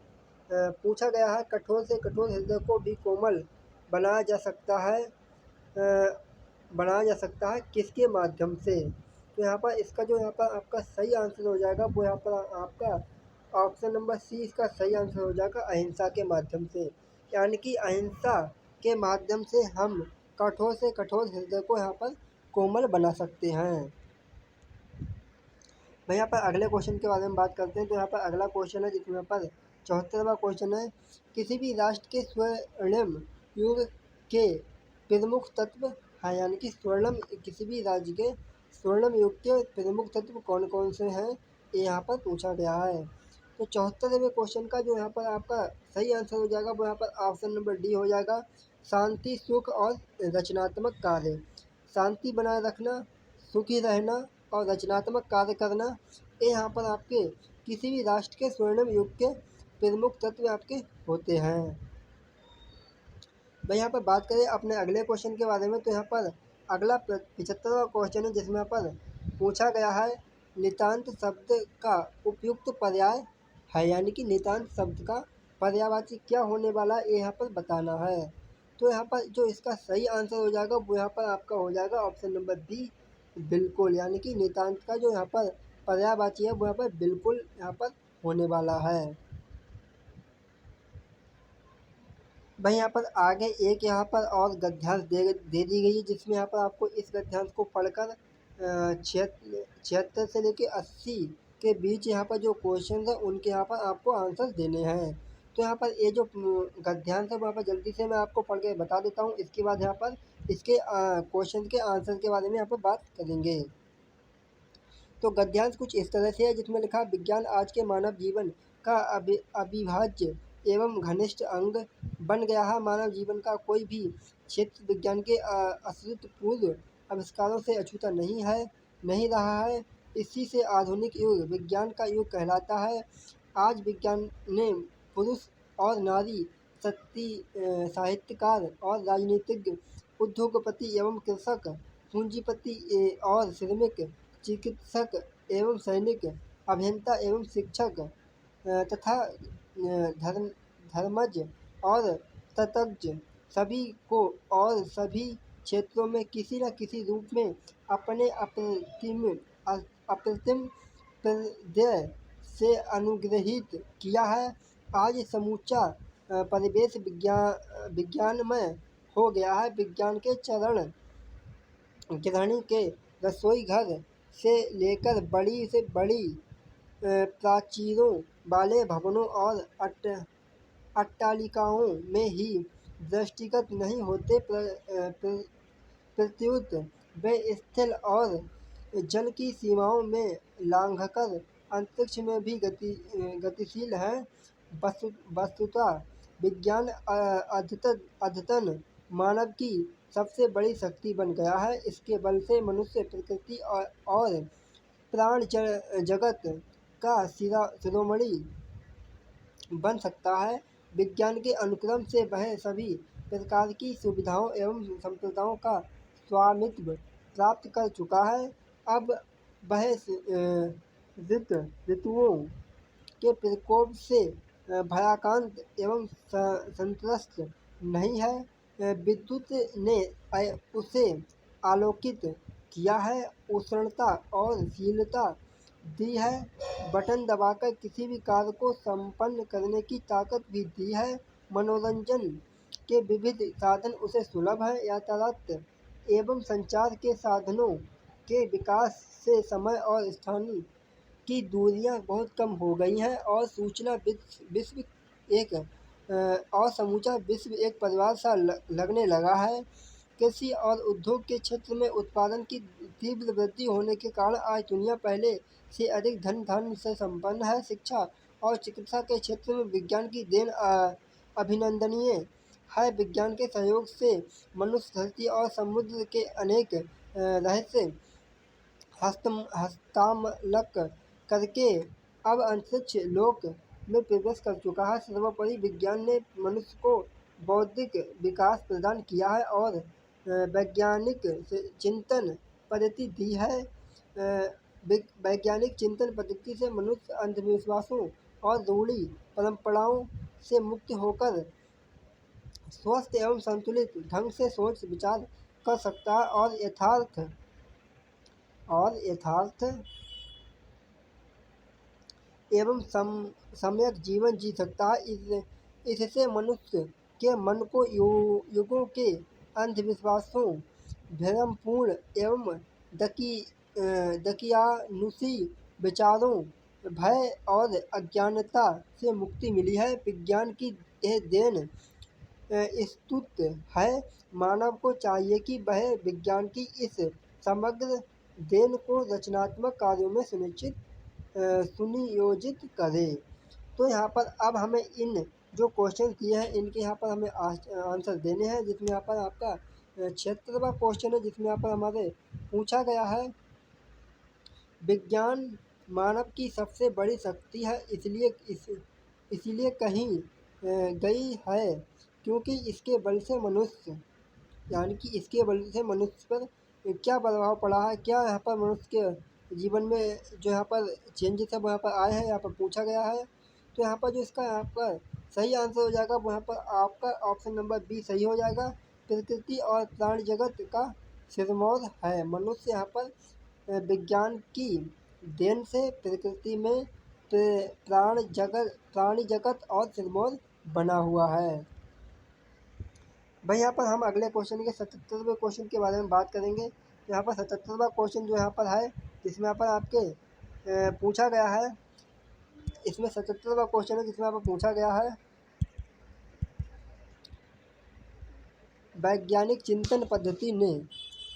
पूछा गया है, कठोर से कठोर हृदय को भी कोमल बनाया जा सकता है किसके माध्यम से। तो यहाँ पर इसका जो यहाँ पर आपका सही आंसर हो जाएगा वो यहाँ पर आपका ऑप्शन नंबर सी इसका सही आंसर हो जाएगा, अहिंसा के माध्यम से। यानी कि अहिंसा के माध्यम से हम कठोर से कठोर हृदय को यहाँ पर कोमल बना सकते हैं। भाई यहाँ पर अगले क्वेश्चन के बारे में बात करते हैं। तो यहाँ पर अगला क्वेश्चन है, जिसमें यहाँ पर 74वां क्वेश्चन है, किसी भी राष्ट्र के स्वर्णिम युग के प्रमुख तत्व है, यानी कि किसी भी राज्य के स्वर्णिम युग के प्रमुख तत्व कौन कौन से हैं, ये यहाँ पर पूछा गया है। तो 74वें क्वेश्चन का जो यहाँ पर आपका सही आंसर हो जाएगा वो यहाँ पर ऑप्शन नंबर डी हो जाएगा, शांति, सुख और रचनात्मक कार्य। शांति बनाए रखना, सुखी रहना और रचनात्मक कार्य करना, ये यहाँ पर आपके किसी भी राष्ट्र के स्वर्णिम युग के प्रमुख तत्व आपके होते हैं। भाई यहाँ पर बात करें अपने अगले क्वेश्चन के बारे में। तो यहाँ पर अगला 75वां क्वेश्चन है, जिसमें यहाँ पर पूछा गया है, नितांत शब्द का उपयुक्त पर्याय है, यानी कि नितांत शब्द का पर्यायवाची क्या होने वाला है, ये यहाँ पर बताना है। तो यहाँ पर जो इसका सही आंसर हो जाएगा वो यहाँ पर आपका हो जाएगा ऑप्शन नंबर बी, बिल्कुल। यानी कि नितांत का जो यहाँ पर पर्यायवाची है वो यहाँ पर बिल्कुल यहाँ पर होने वाला है। भाई यहाँ पर आगे एक यहाँ पर और गद्यांश दे दी गई है, जिसमें यहाँ पर आपको इस गद्यांश को पढ़कर 76 से लेकर 80 के बीच यहाँ पर जो क्वेश्चन है उनके यहाँ पर आपको आंसर देने हैं। तो यहाँ पर ये जो गद्यांश है वहाँ पर जल्दी से मैं आपको पढ़ के बता देता हूँ, इसके बाद यहाँ पर इसके क्वेश्चन के आंसर के बारे में यहाँ पर बात करेंगे। तो गद्यांश कुछ इस तरह से है, जिसमें लिखा, विज्ञान आज के मानव जीवन का अविभाज्य एवं घनिष्ठ अंग बन गया है। मानव जीवन का कोई भी क्षेत्र विज्ञान के अभूतपूर्व आविष्कारों से अछूता नहीं रहा है। इसी से आधुनिक युग विज्ञान का युग कहलाता है। आज विज्ञान ने पुरुष और नारी, साहित्यकार और राजनीतिज्ञ, उद्योगपति एवं कृषक, पूंजीपति और श्रमिक, चिकित्सक एवं सैनिक, अभियंता एवं शिक्षक तथा धर्मज्ञ और तत्वज्ञ सभी को और सभी क्षेत्रों में किसी न किसी रूप में अपने अप्रतिम प्रत्यय से अनुग्रहित किया है। आज समूचा परिवेश विज्ञानमय हो गया है। विज्ञान के चरण गृहिणी के रसोई घर से लेकर बड़ी से बड़ी प्राचीरों वाले भवनों और अट्टालिकाओं में ही दृष्टिगत नहीं होते, प्रत्युत वे स्थल और जल की सीमाओं में लांघकर अंतरिक्ष में भी गतिशील हैं। वस्तुतः विज्ञान अद्यतन मानव की सबसे बड़ी शक्ति बन गया है। इसके बल से मनुष्य प्रकृति और प्राण जगत का शिरोमणि बन सकता है। विज्ञान के अनुक्रम से वह सभी प्रकार की सुविधाओं एवं संपदाओं का स्वामित्व प्राप्त कर चुका है। अब वह ऋतुओं के प्रकोप से भयाक्रांत एवं संत्रस्त नहीं है। विद्युत ने उसे आलोकित किया है, उष्णता और शीतलता दी है, बटन दबाकर किसी भी कार्य को संपन्न करने की ताकत भी दी है। मनोरंजन के विविध साधन उसे सुलभ है। यातायात एवं संचार के साधनों के विकास से समय और स्थान की दूरियां बहुत कम हो गई हैं और सूचना विश्व एक और समूचा विश्व एक परिवार सा लगने लगा है। कृषि और उद्योग के क्षेत्र में उत्पादन की तीव्र वृद्धि होने के कारण आज दुनिया पहले से अधिक धन से संपन्न है। शिक्षा और चिकित्सा के क्षेत्र में विज्ञान की देन अभिनंदनीय है। विज्ञान के सहयोग से मनुष्य धरती और समुद्र के अनेक रहस्य हस्तामलक करके अब अंतरिक्ष लोक में प्रवेश कर चुका है। सर्वोपरि विज्ञान ने मनुष्य को बौद्धिक विकास प्रदान किया है और वैज्ञानिक चिंतन पद्धति दी है। वैज्ञानिक चिंतन पद्धति से मनुष्य अंधविश्वासों और रूढ़ि परंपराओं से मुक्त होकर स्वस्थ एवं संतुलित ढंग से सोच विचार कर सकता है और यथार्थ एवं सम्यक जीवन जी सकता है। इससे मनुष्य के मन को युगों के अंधविश्वासों, भ्रमपूर्ण एवं दकियानुसी विचारों, भय और अज्ञानता से मुक्ति मिली है। विज्ञान की यह देन स्तुत्य है। मानव को चाहिए कि वह विज्ञान की इस समग्र देन को रचनात्मक कार्यों में सुनियोजित करे। तो यहाँ पर अब हमें इन जो क्वेश्चन दिए हैं इनके यहाँ पर हमें आंसर देने हैं, जिसमें यहाँ पर आपका 76वां क्वेश्चन है, जिसमें यहाँ पर हमारे पूछा गया है विज्ञान मानव की सबसे बड़ी शक्ति है, इसलिए कहीं गई है क्योंकि इसके बल से मनुष्य यानी कि इसके बल से मनुष्य पर क्या प्रभाव पड़ा है, क्या यहाँ पर मनुष्य के जीवन में जो यहाँ पर चेंजेस है वो यहाँ पर आए हैं, यहाँ पर पूछा गया है। तो यहाँ पर जो इसका यहाँ पर सही आंसर हो जाएगा वो यहाँ पर आपका ऑप्शन नंबर बी सही हो जाएगा। प्रकृति और प्राणी जगत का सिरमौर है। मनुष्य यहाँ पर विज्ञान की देन से प्रकृति में प्राणी जगत और सिरमौर बना हुआ है। भाई यहाँ पर हम अगले क्वेश्चन के 77वें क्वेश्चन के बारे में बात करेंगे। यहाँ पर 77वां क्वेश्चन जो यहाँ पर है, जिसमें यहाँ पर आपके पूछा गया है, इसमें 77वां क्वेश्चन है जिसमें यहाँ पर पूछा गया है वैज्ञानिक चिंतन पद्धति ने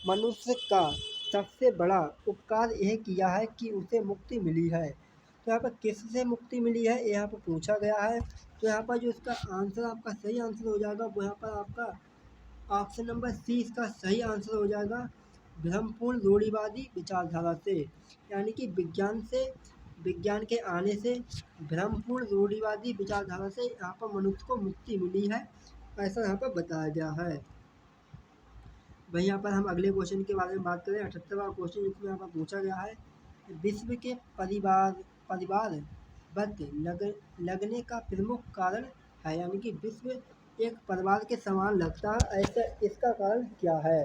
मनुष्य का सबसे बड़ा उपकार यह किया है कि उसे मुक्ति मिली है। तो यहाँ पर किससे मुक्ति मिली है यहाँ पर पूछा गया है। तो यहाँ पर जो इसका आंसर आपका सही आंसर हो जाएगा वो यहाँ पर आपका ऑप्शन नंबर सी इसका सही आंसर हो जाएगा। भ्रमपूर्ण रूढ़िवादी विचारधारा से, यानी कि विज्ञान के आने से भ्रमपूर्ण रूढ़िवादी विचारधारा से यहाँ पर मनुष्य को मुक्ति मिली है, ऐसा यहाँ पर बताया गया है। वहीं यहाँ पर हम अगले क्वेश्चन के बारे में बात करें। 78वां क्वेश्चन जिसमें यहाँ पर पूछा गया है विश्व के परिवारबद्ध लगने का प्रमुख कारण है, यानी कि विश्व एक परिवार के समान लगता है, ऐसा इसका कारण क्या है।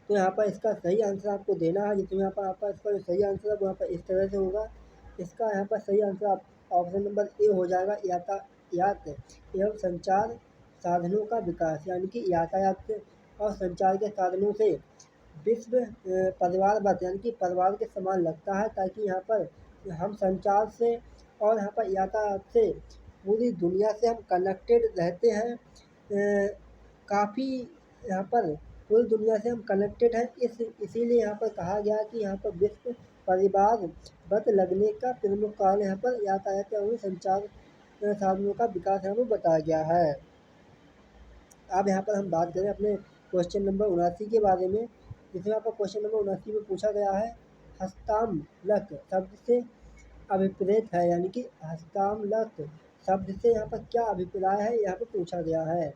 तो यहाँ पर इसका सही आंसर आपको देना है, जिसमें यहाँ पर आपका इसका जो सही आंसर है वो यहाँ पर इस तरह से होगा। इसका यहाँ पर सही आंसर ऑप्शन नंबर ए हो जाएगा, यातायात एवं संचार साधनों का विकास, यानी कि यातायात और संचार के साधनों से विश्व परिवारबद्ध यानी कि परिवार के समान लगता है, ताकि यहाँ पर हम संचार से और यहाँ पर यातायात से पूरी दुनिया से हम कनेक्टेड रहते हैं। काफ़ी यहाँ पर पूरी दुनिया से हम कनेक्टेड हैं, इसीलिए यहाँ पर कहा गया कि यहाँ पर विश्व परिवारबद्ध लगने का प्रमुख कारण यहाँ पर यातायात एवं संचार साधनों का विकास यहाँ पर बताया गया है। अब यहाँ पर हम बात करें अपने क्वेश्चन नंबर 79 के बारे में, जिसमें यहाँ पर क्वेश्चन नंबर 79 में पूछा गया है हस्तामलक शब्द से अभिप्रेत है, यानी कि हस्तामलक शब्द से यहाँ पर क्या अभिप्राय है यहाँ पर पूछा गया है।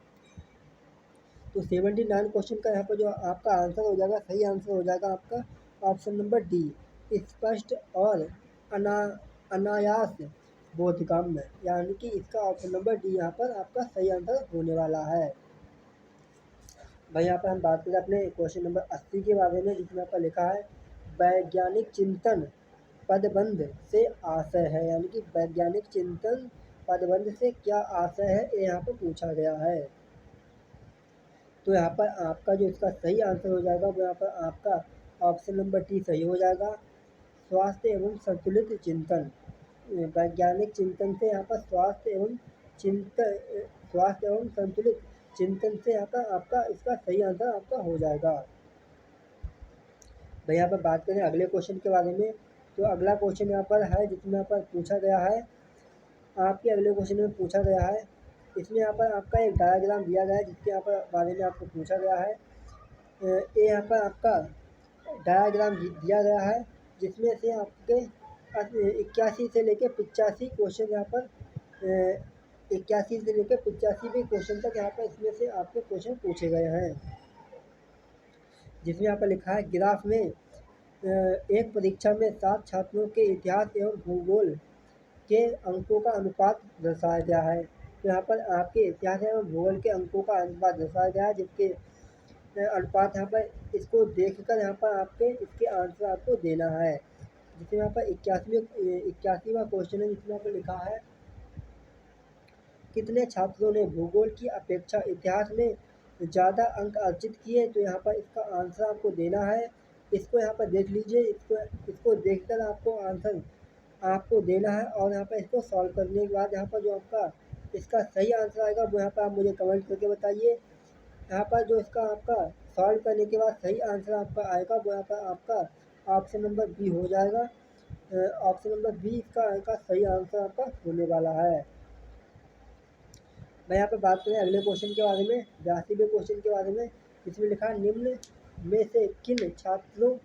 तो 79 क्वेश्चन का यहाँ पर जो आपका आंसर हो जाएगा, सही आंसर हो जाएगा आपका ऑप्शन नंबर डी, स्पष्ट और अनायास बोधगम्य, यानी कि इसका ऑप्शन नंबर डी यहाँ पर आपका सही आंसर होने वाला है। भाई यहाँ पर हम बात करें अपने क्वेश्चन नंबर 80 के बारे में, जिसमें आपका लिखा है वैज्ञानिक चिंतन पदबंध से आशय है, यानी कि वैज्ञानिक चिंतन पदबंध से क्या आशय है ये यहाँ पर पूछा गया है। तो यहाँ पर आपका जो इसका सही आंसर हो जाएगा वो यहाँ पर आपका ऑप्शन नंबर डी सही हो जाएगा। स्वास्थ्य एवं संतुलित चिंतन। वैज्ञानिक चिंतन से यहाँ पर स्वास्थ्य एवं संतुलित चिंतन से यहाँ पर आपका इसका सही आंसर आपका हो जाएगा। भाई यहाँ पर बात करें अगले क्वेश्चन के बारे में, तो अगला क्वेश्चन यहाँ पर है जिसमें यहाँ पर पूछा गया है, आपके अगले क्वेश्चन में पूछा गया है, इसमें यहाँ पर आपका एक डायग्राम दिया गया है जिसके यहाँ पर बारे में आपको पूछा गया है। ये यहाँ पर आपका डायग्राम दिया गया है जिसमें से आपके 81 से लेकर 85 क्वेश्चन यहाँ पर 81 से लेकर 85 भी क्वेश्चन तक यहाँ पर इसमें से आपके क्वेश्चन पूछे गए हैं। जिसमें यहाँ पर लिखा है ग्राफ में एक परीक्षा में 7 छात्रों के इतिहास एवं भूगोल के अंकों का अनुपात दर्शाया गया है। तो यहाँ पर आपके इतिहास एवं भूगोल के अंकों का अनुपात दर्शाया गया है, जिसके अनुपात यहाँ पर इसको देखकर यहाँ पर आपके इसके आंसर आपको देना है। जिसमें यहाँ पर 81वां क्वेश्चन है जिसमें यहाँ पर लिखा है कितने छात्रों ने भूगोल की अपेक्षा इतिहास में ज़्यादा अंक अर्जित किए। तो यहाँ पर इसका आंसर आपको देना है। इसको यहाँ पर देख लीजिए, इसको देखकर आपको आंसर आपको देना है और यहाँ पर इसको सॉल्व करने के बाद यहाँ पर जो आपका इसका सही आंसर आएगा वो यहाँ पर आप मुझे कमेंट करके बताइए। यहाँ पर जो इसका आपका सॉल्व करने के बाद सही आंसर आपका आएगा वो यहाँ पर आपका ऑप्शन नंबर बी हो जाएगा। ऑप्शन नंबर बी इसका सही आंसर आपका होने वाला है। मैं यहाँ पर बात करें अगले क्वेश्चन के बारे में, 82वें क्वेश्चन के बारे में, इसमें लिखा है निम्न में से किन छात्रों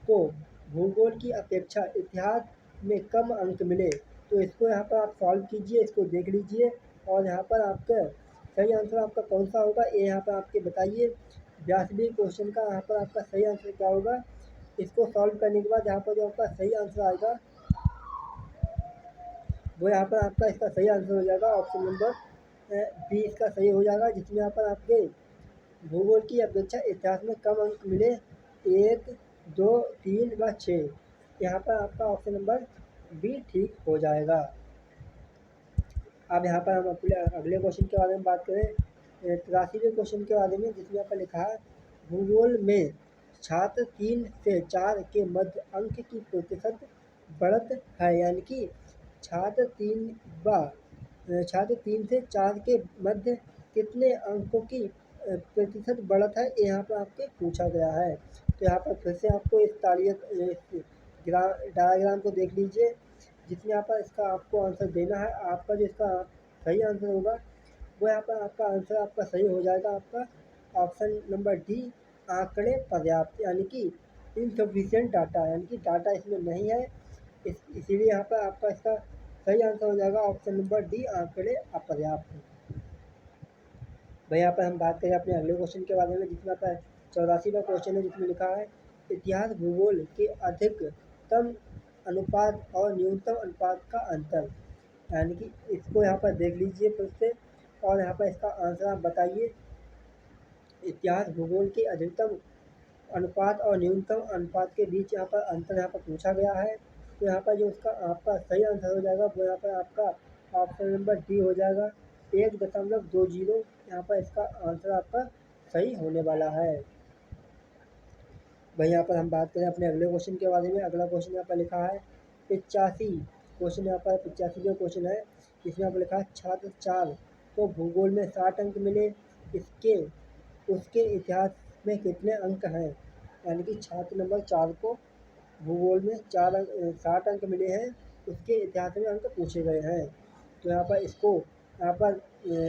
को भूगोल की अपेक्षा इतिहास में कम अंक मिले। तो इसको यहाँ पर आप सॉल्व कीजिए, इसको देख लीजिए और यहाँ पर आपका सही आंसर आपका कौन सा होगा ये यहाँ पर आपके बताइए। 82वें क्वेश्चन का यहाँ पर आपका सही आंसर क्या होगा, इसको सॉल्व करने के बाद यहाँ पर जो आपका सही आंसर आएगा वो यहाँ पर आपका इसका सही आंसर हो जाएगा। ऑप्शन नंबर बी इसका सही हो जाएगा, जिसमें यहाँ पर आपके भूगोल की अपेक्षा इतिहास में कम अंक मिले 1, 2, 3 व 6। यहाँ पर आपका ऑप्शन नंबर बी ठीक हो जाएगा। अब यहाँ पर हम अपने अगले क्वेश्चन के बारे में बात करें, 83वें क्वेश्चन के बारे में, जिसमें यहाँ पर लिखा है भूगोल में छात्र 3 से 4 के मध्य अंक की प्रतिशत बढ़त है। यानी कि छात्र 3 से 4 के मध्य कितने अंकों की प्रतिशत बढ़त है ये यहाँ पर आपके पूछा गया है। तो यहाँ पर फिर से आपको इस डायग्राम को देख लीजिए, जिसमें यहाँ पर इसका आपको आंसर देना है। आपका जो इसका सही आंसर होगा वो यहाँ पर आपका आंसर आपका सही हो जाएगा। आपका ऑप्शन नंबर डी आंकड़े पर्याप्त, यानी कि इनसफिशिएंट डाटा, यानी कि डाटा इसमें नहीं है, इसीलिए यहाँ पर आपका इसका सही आंसर हो जाएगा ऑप्शन नंबर डी आंकड़े अपर्याप्त। भाई यहाँ पर हम बात करें अपने अगले क्वेश्चन के बारे में, जिसमें पर 84वां क्वेश्चन है, जिसमें लिखा है इतिहास भूगोल के अधिकतम अनुपात और न्यूनतम अनुपात का अंतर। यानी कि इसको यहाँ पर देख लीजिए फिर से और यहाँ पर इसका आंसर आप बताइए। इतिहास भूगोल के अधिकतम अनुपात और न्यूनतम अनुपात के बीच यहाँ पर अंतर यहाँ पर पूछा गया है। तो यहाँ पर जो इसका आपका सही आंसर हो जाएगा वो यहाँ पर आपका ऑप्शन नंबर डी हो जाएगा, 1.20। यहाँ पर इसका आंसर आपका सही होने वाला है। भाई यहाँ पर हम बात करें अपने अगले क्वेश्चन के बारे में। अगला क्वेश्चन यहाँ पर लिखा है 85 क्वेश्चन, यहाँ पर 85वां क्वेश्चन है, इसमें यहाँ पर लिखा है छात्र 4 को भूगोल में 60 अंक मिले, उसके इतिहास में कितने अंक हैं। यानी कि छात्र नंबर 4 को भूगोल में 60 अंक मिले हैं, उसके इतिहास में अंक पूछे गए हैं। तो यहाँ पर इसको यहाँ पर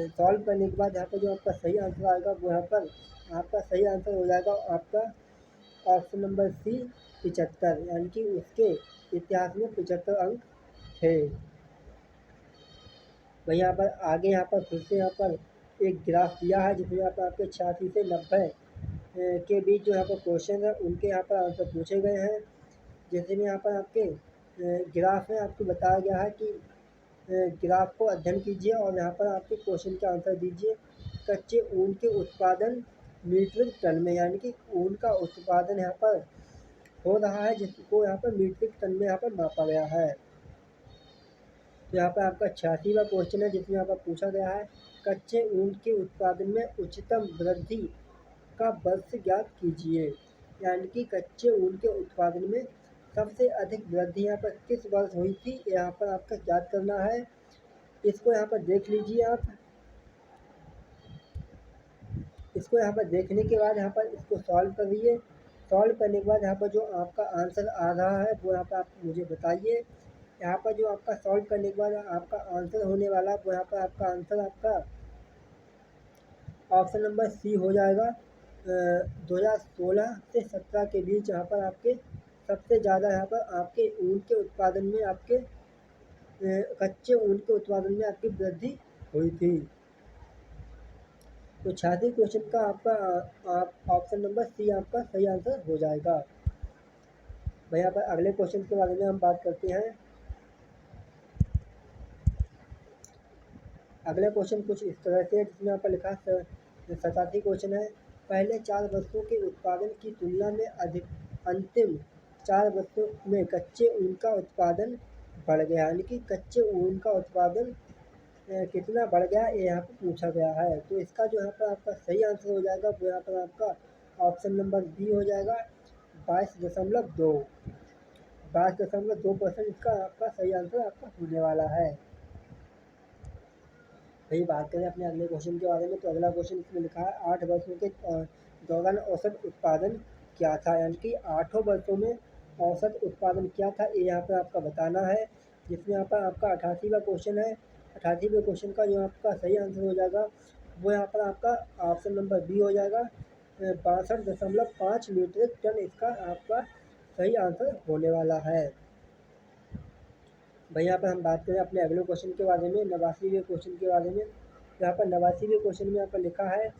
सॉल्व करने के बाद यहाँ पर जो आपका सही आंसर आएगा वो यहाँ पर आपका सही आंसर हो जाएगा आपका ऑप्शन नंबर सी 75, यानी कि उसके इतिहास में 75 अंक थे। वही यहाँ पर आगे यहाँ पर फिर से यहाँ पर एक ग्राफ दिया है, जिसमें यहाँ पर आपके 86 से 90 के बीच जो यहाँ पर क्वेश्चन है उनके यहाँ पर आंसर पूछे गए हैं। जैसे कि यहाँ पर आपके ग्राफ में आपको बताया गया है कि ग्राफ को अध्ययन कीजिए और यहाँ पर आपके क्वेश्चन के आंसर दीजिए। कच्चे ऊन के उत्पादन मीट्रिक टन में, यानी कि ऊन का उत्पादन यहाँ पर हो रहा है जिसको यहाँ पर मीट्रिक टन में यहाँ पर मापा गया है। तो यहाँ पर आपका 86वां क्वेश्चन है, जिसमें यहाँ पर पूछा गया है कच्चे ऊन के उत्पादन में उच्चतम वृद्धि का वर्ष ज्ञात कीजिए। यानी कि कच्चे ऊन के उत्पादन में सबसे अधिक वृद्धि यहाँ पर किस वर्ष हुई थी, यहाँ पर आपका याद करना है। इसको यहाँ पर देख लीजिए आप। इसको यहाँ पर देखने के बाद यहाँ पर इसको सॉल्व करिए। सॉल्व करने के बाद यहाँ पर जो आपका आंसर आ रहा है वो यहाँ पर आप मुझे बताइए। यहाँ पर जो आपका सॉल्व करने के बाद आपका आंसर होने वाला वो यहाँ पर आपका आंसर आपका ऑप्शन नंबर सी हो जाएगा। 2016 से 17 के बीच यहाँ पर आपके सबसे ज़्यादा यहाँ पर आपके ऊन के उत्पादन में आपके कच्चे ऊन के उत्पादन में आपकी वृद्धि हुई थी। तो 86 क्वेश्चन का आपका ऑप्शन नंबर सी आपका सही आंसर हो जाएगा। भाई यहाँ पर अगले क्वेश्चन के बारे में हम बात करते हैं। अगला क्वेश्चन कुछ इस तरह से, जिसमें यहाँ पर लिखा 87 क्वेश्चन है। पहले 4 वर्षों के उत्पादन की तुलना में अधिक अंतिम 4 वर्षों में कच्चे ऊन का उत्पादन बढ़ गया, यानी कि कच्चे ऊन का उत्पादन कितना बढ़ गया ये यहाँ पर पूछा गया है। तो इसका जो यहाँ पर आपका सही आंसर हो जाएगा वो यहाँ पर आपका ऑप्शन नंबर बी हो जाएगा। 22.2 22.2% इसका आपका सही आंसर आपका होने वाला है। वही बात करें अपने अगले क्वेश्चन के बारे में, तो अगला क्वेश्चन इसमें लिखा है 8 वर्षों के दौरान औसत उत्पादन क्या था, यानी कि 8 वर्षों में औसत उत्पादन क्या था ये यहाँ पर आपका बताना है। जिसमें यहाँ पर आपका 88वां क्वेश्चन है। 88वें क्वेश्चन का जो आपका सही आंसर हो जाएगा वो यहाँ पर आपका ऑप्शन नंबर बी हो जाएगा। 62.5 मीट्रिक टन इसका आपका सही आंसर होने वाला है। भाई यहाँ पर हम बात करें अपने अगले क्वेश्चन के बारे में, 89वें क्वेश्चन के बारे में। यहाँ पर 89वें क्वेश्चन में यहाँ पर लिखा है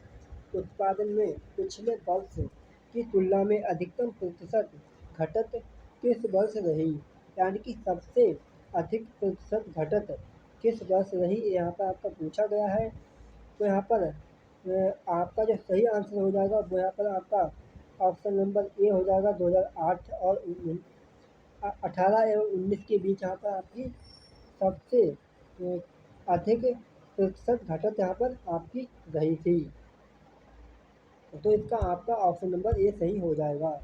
उत्पादन में पिछले वर्ष की तुलना में अधिकतम प्रतिशत घटत किस वर्ष रही, यानी कि सबसे अधिक प्रतिशत घटत किस वर्ष रही यहाँ पर आपका पूछा गया है। तो यहाँ पर आपका जो सही आंसर हो जाएगा वो यहाँ पर आपका ऑप्शन नंबर ए हो जाएगा। 2008 और 18 एवं 19 के बीच यहाँ पर आपकी सबसे अधिक प्रतिशत घटत यहाँ पर आपकी रही थी। तो इसका आपका ऑप्शन नंबर ए सही हो जाएगा।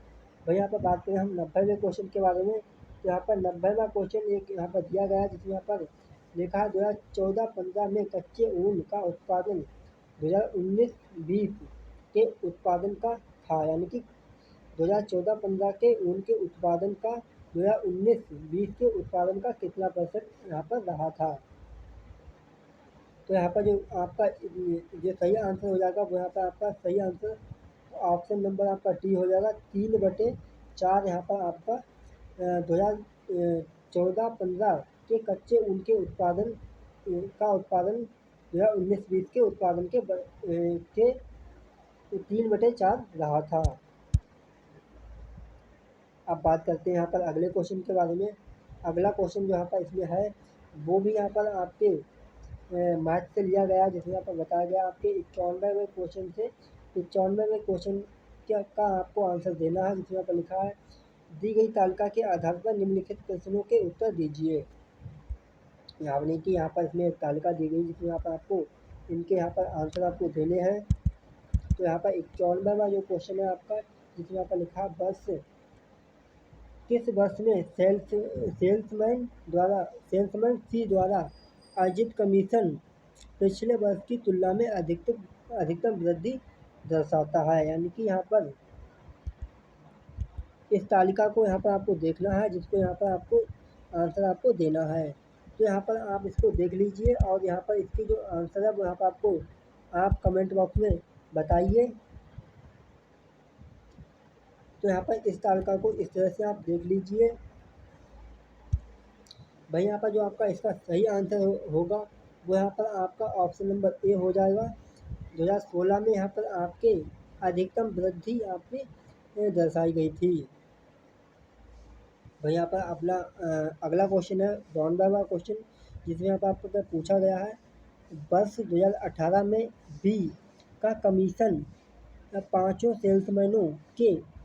वही यहाँ पर बात करें हम 90वें क्वेश्चन के बारे में, तो यहाँ पर 90वां क्वेश्चन एक यहाँ पर दिया गया है, जिसमें यहाँ पर लिखा है 2014-15 में कच्चे ऊन का उत्पादन 2019-20 के उत्पादन का था, यानी कि 2014-15 के ऊन के उत्पादन का 2019-20 के उत्पादन का कितना % यहाँ पर रहा था। तो यहाँ पर जो आपका जो सही आंसर हो जाएगा वो यहाँ पर आपका सही आंसर ऑप्शन नंबर आपका डी हो जाएगा। 3/4 यहाँ पर आपका 2014-15 के कच्चे ऊन के उत्पादन का उत्पादन 2019-20 के उत्पादन के 3/4 रहा था। अब बात करते हैं यहाँ पर अगले क्वेश्चन के बारे में। अगला क्वेश्चन जो यहाँ पर इसमें है वो भी यहाँ पर आपके मैथ से लिया गया, जिसमें यहाँ पर बताया गया आपके 91वें क्वेश्चन से 95वें क्वेश्चन का आपको आंसर देना है। जिसमें यहाँ पर लिखा है दी गई तालिका के आधार पर निम्नलिखित प्रश्नों के उत्तर दीजिए। यानी कि यहाँ पर इसमें एक तालिका दी गई जिसमें यहाँ पर आपको इनके यहाँ पर आंसर आपको देने हैं। तो यहाँ पर 91वां जो क्वेश्चन है आपका, जिसमें यहाँ पर लिखा बस किस वर्ष में सेल्समैन सी द्वारा अर्जित कमीशन पिछले वर्ष की तुलना में अधिकतम वृद्धि दर्शाता है, यानी कि यहाँ पर इस तालिका को यहाँ पर आपको देखना है, जिसको यहाँ पर आपको आंसर आपको देना है। तो यहाँ पर आप इसको देख लीजिए और यहाँ पर इसकी जो आंसर है वो यहाँ पर आपको आप कमेंट बॉक्स में बताइए। तो यहाँ पर इस तालिका को इस तरह से आप देख लीजिए। भाई यहाँ पर जो आपका इसका सही आंसर होगा वो यहाँ पर आपका ऑप्शन नंबर ए हो जाएगा। 2016 में यहाँ पर आपके अधिकतम वृद्धि आपकी दर्शाई गई थी। भाई यहाँ पर अगला क्वेश्चन है 92वां क्वेश्चन, जिसमें यहाँ पर आपको पूछा गया है वर्ष 2018 में बी का कमीशन 5 सेल्समैनों के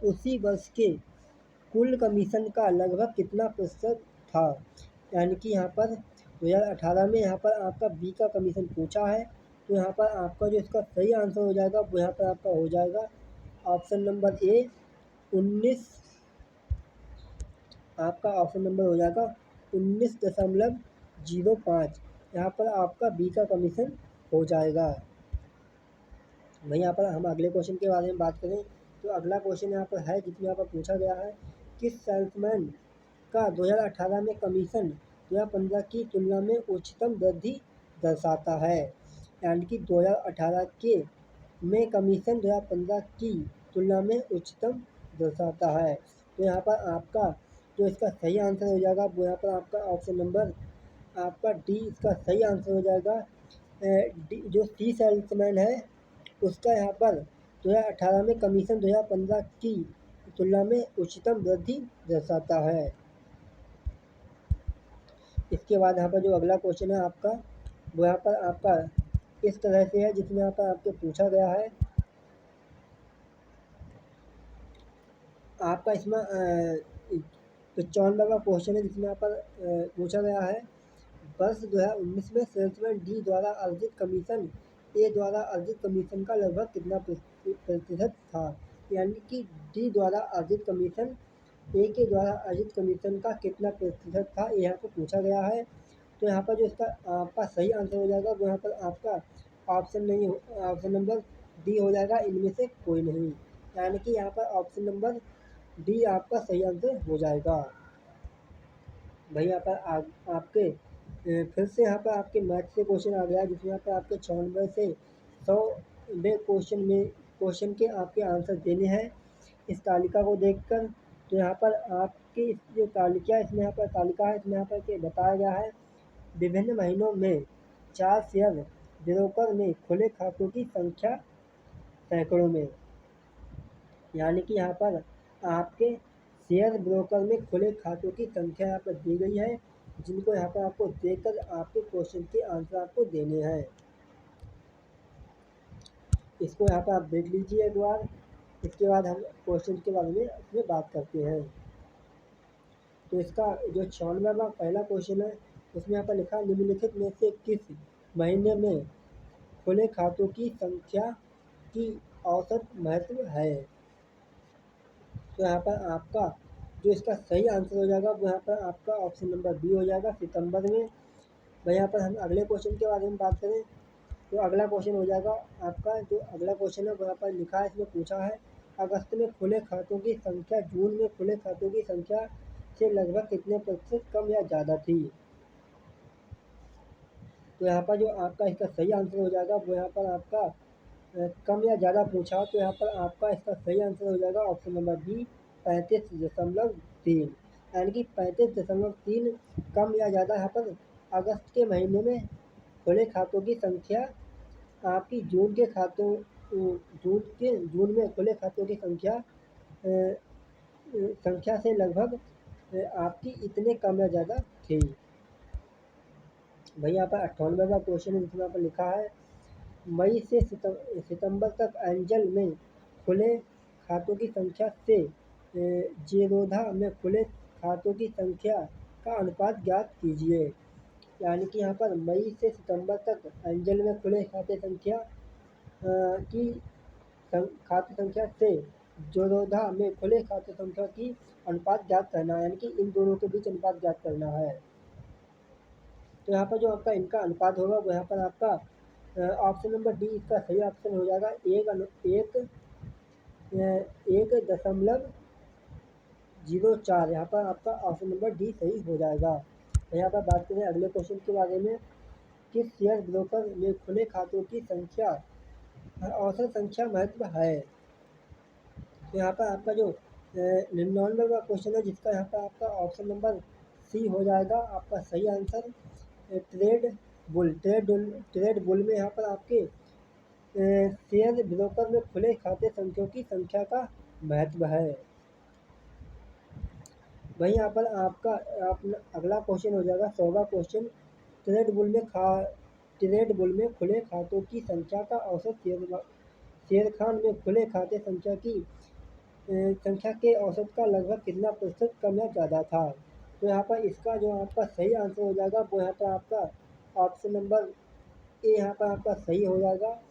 उसी वर्ष के कुल कमीशन का लगभग कितना प्रतिशत था, यानी कि यहाँ पर 2018 में यहाँ पर आपका बी का कमीशन पूछा है। तो यहाँ पर आपका जो इसका सही आंसर हो जाएगा वो यहाँ पर आपका हो जाएगा ऑप्शन नंबर ए 19 आपका ऑप्शन नंबर हो जाएगा 19.05। यहाँ पर आपका बी का कमीशन हो जाएगा। वहीं यहाँ पर हम अगले क्वेश्चन के बारे में बात करें तो अगला क्वेश्चन यहाँ पर है जिसमें यहाँ पर पूछा गया है किस सेल्समैन का 2018 में कमीशन 2015 की तुलना में उच्चतम वृद्धि दर्शाता है। यानी कि 2018 के में कमीशन 2015 की तुलना में उच्चतम दर्शाता है। तो यहाँ पर आपका जो इसका सही आंसर हो जाएगा वो यहाँ पर आपका ऑप्शन नंबर आपका डी इसका सही आंसर हो जाएगा। डी जो सी सेल्समैन है उसका यहाँ पर 2018 में कमीशन 2015 की तुलना में उच्चतम वृद्धि दर्शाता है। इसके बाद यहाँ पर जो अगला क्वेश्चन है आपका वो यहाँ पर आपका इस तरह से है जिसमें यहाँ पर आपके पूछा गया है आपका इसमें 95वां क्वेश्चन है जिसमें यहाँ पर पूछा गया है वर्ष 2019 में सेल्समैन डी द्वारा अर्जित कमीशन ए द्वारा अर्जित कमीशन का लगभग कितना प्रतिशत था। यानी कि डी द्वारा अर्जित कमीशन ए के द्वारा अर्जित कमीशन का कितना प्रतिशत था यहाँ पर पूछा गया है। तो यहाँ पर जो इसका आपका सही आंसर हो जाएगा वो यहाँ पर आपका ऑप्शन नंबर डी हो जाएगा, इनमें से कोई नहीं। यानी कि यहाँ पर ऑप्शन नंबर डी आपका सही आंसर हो जाएगा। भाई यहाँ पर आपके फिर से यहाँ पर आपके मैथ से क्वेश्चन आ गया जिसमें यहाँ पर आपके 96 से 100वें क्वेश्चन के आपके आंसर देने हैं इस तालिका को देखकर। तो यहाँ पर आपकी इस जो तालिका है इसमें यहाँ पर तालिका है इसमें यहाँ पर के बताया गया है विभिन्न महीनों में 4 शेयर ब्रोकर में खुले खातों की संख्या सैकड़ों में। यानी कि यहाँ पर आपके शेयर ब्रोकर में खुले खातों की संख्या यहाँ पर दी गई है जिनको यहाँ पर आपको देकर आपके क्वेश्चन के आंसर आपको देने हैं। इसको यहाँ पर आप देख लीजिए एक बार। इसके बाद हम क्वेश्चन के बारे में इसमें बात करते हैं। तो इसका जो 96वां पहला क्वेश्चन है उसमें यहाँ पर लिखा निम्नलिखित में से किस महीने में खुले खातों की संख्या की औसत महत्व है। तो यहाँ पर आपका जो इसका सही आंसर हो जाएगा वो यहाँ पर आपका ऑप्शन नंबर बी हो जाएगा, सितंबर में। वही यहाँ पर हम अगले क्वेश्चन के बारे में बात करें तो अगला क्वेश्चन हो जाएगा आपका जो अगला क्वेश्चन है वो यहाँ पर लिखा है इसमें पूछा है अगस्त में खुले खातों की संख्या जून में खुले खातों की संख्या से लगभग कितने प्रतिशत कम या ज़्यादा थी। तो यहाँ पर जो आपका इसका सही आंसर हो जाएगा वो यहाँ पर आपका कम या ज़्यादा पूछा तो यहाँ पर आपका इसका सही आंसर हो जाएगा ऑप्शन नंबर बी 35.3। यानी कि 35.3 कम या ज़्यादा यहाँ पर अगस्त के महीने में खुले खातों की संख्या आपकी जून में खुले खातों की संख्या से लगभग आपकी इतने कम या ज़्यादा थी। भाई यहाँ पर 98वां क्वेश्चन है जिसमें यहाँ पर लिखा है मई से सितंबर तक एंजल में खुले खातों की संख्या से जेरोधा में खुले खातों की संख्या का अनुपात ज्ञात कीजिए। यानी कि यहाँ पर मई से सितंबर तक एंजल में खुले खाते संख्या से जेरोधा में खुले खाते संख्या की अनुपात ज्ञात करना है। यानी कि इन दोनों के बीच अनुपात ज्ञात करना है। तो यहाँ पर जो आपका इनका अनुपात होगा वो यहाँ पर आपका ऑप्शन नंबर डी इसका सही ऑप्शन हो जाएगा 1:04। यहाँ पर आपका ऑप्शन नंबर डी सही हो जाएगा। तो यहाँ पर बात करें अगले क्वेश्चन के बारे में किस शेयर ब्रोकर में खुले खातों की संख्या औसत संख्या महत्व है। तो यहाँ पर आपका जो 99वां क्वेश्चन है जिसका यहाँ पर आपका ऑप्शन नंबर सी हो जाएगा आपका सही आंसर ट्रेड बुल में यहाँ पर आपके शेयर ब्रोकर में खुले खाते संख्याओं की संख्या का महत्व है। वहीं यहाँ पर आपका अगला क्वेश्चन हो जाएगा 100वां क्वेश्चन ट्रेड बुल में खुले खातों की संख्या का औसत शेर खान में खुले खाते संख्या के औसत का लगभग कितना प्रतिशत कम या ज़्यादा था। तो यहाँ पर इसका जो आपका सही आंसर हो जाएगा वो यहाँ पर आपका ऑप्शन नंबर ए यहाँ पर आपका सही हो जाएगा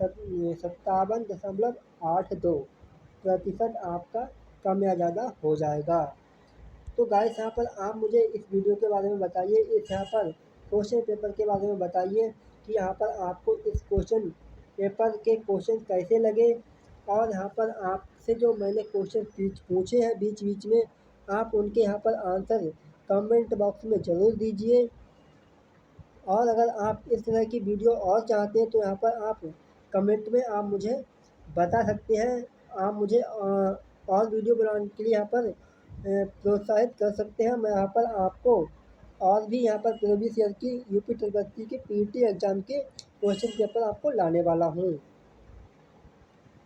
57.82% आपका कम या ज़्यादा हो जाएगा। तो गाइस यहाँ पर आप मुझे इस वीडियो के बारे में बताइए, इस यहाँ पर क्वेश्चन पेपर के बारे में बताइए कि यहाँ पर आपको इस क्वेश्चन पेपर के क्वेश्चन कैसे लगे। और यहाँ पर आपसे जो मैंने क्वेश्चन पूछे हैं बीच बीच में, आप उनके यहाँ पर आंसर कमेंट बॉक्स में ज़रूर दीजिए। और अगर आप इस तरह की वीडियो और चाहते हैं तो यहाँ पर आप कमेंट में आप मुझे बता सकते हैं। आप मुझे और वीडियो बनाने के लिए यहाँ पर प्रोत्साहित कर सकते हैं। मैं यहाँ पर आपको और भी यहाँ पर प्रीवियस ईयर की यूपी ट्रिपल एससी के पीटी एग्ज़ाम के क्वेश्चन पेपर आपको लाने वाला हूँ।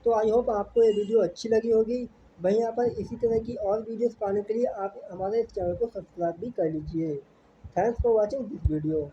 तो आई होप आपको ये वीडियो अच्छी लगी होगी। वहीं यहाँ पर इसी तरह की और वीडियोस पाने के लिए आप हमारे इस चैनल को सब्सक्राइब भी कर लीजिए। Thanks for watching this video.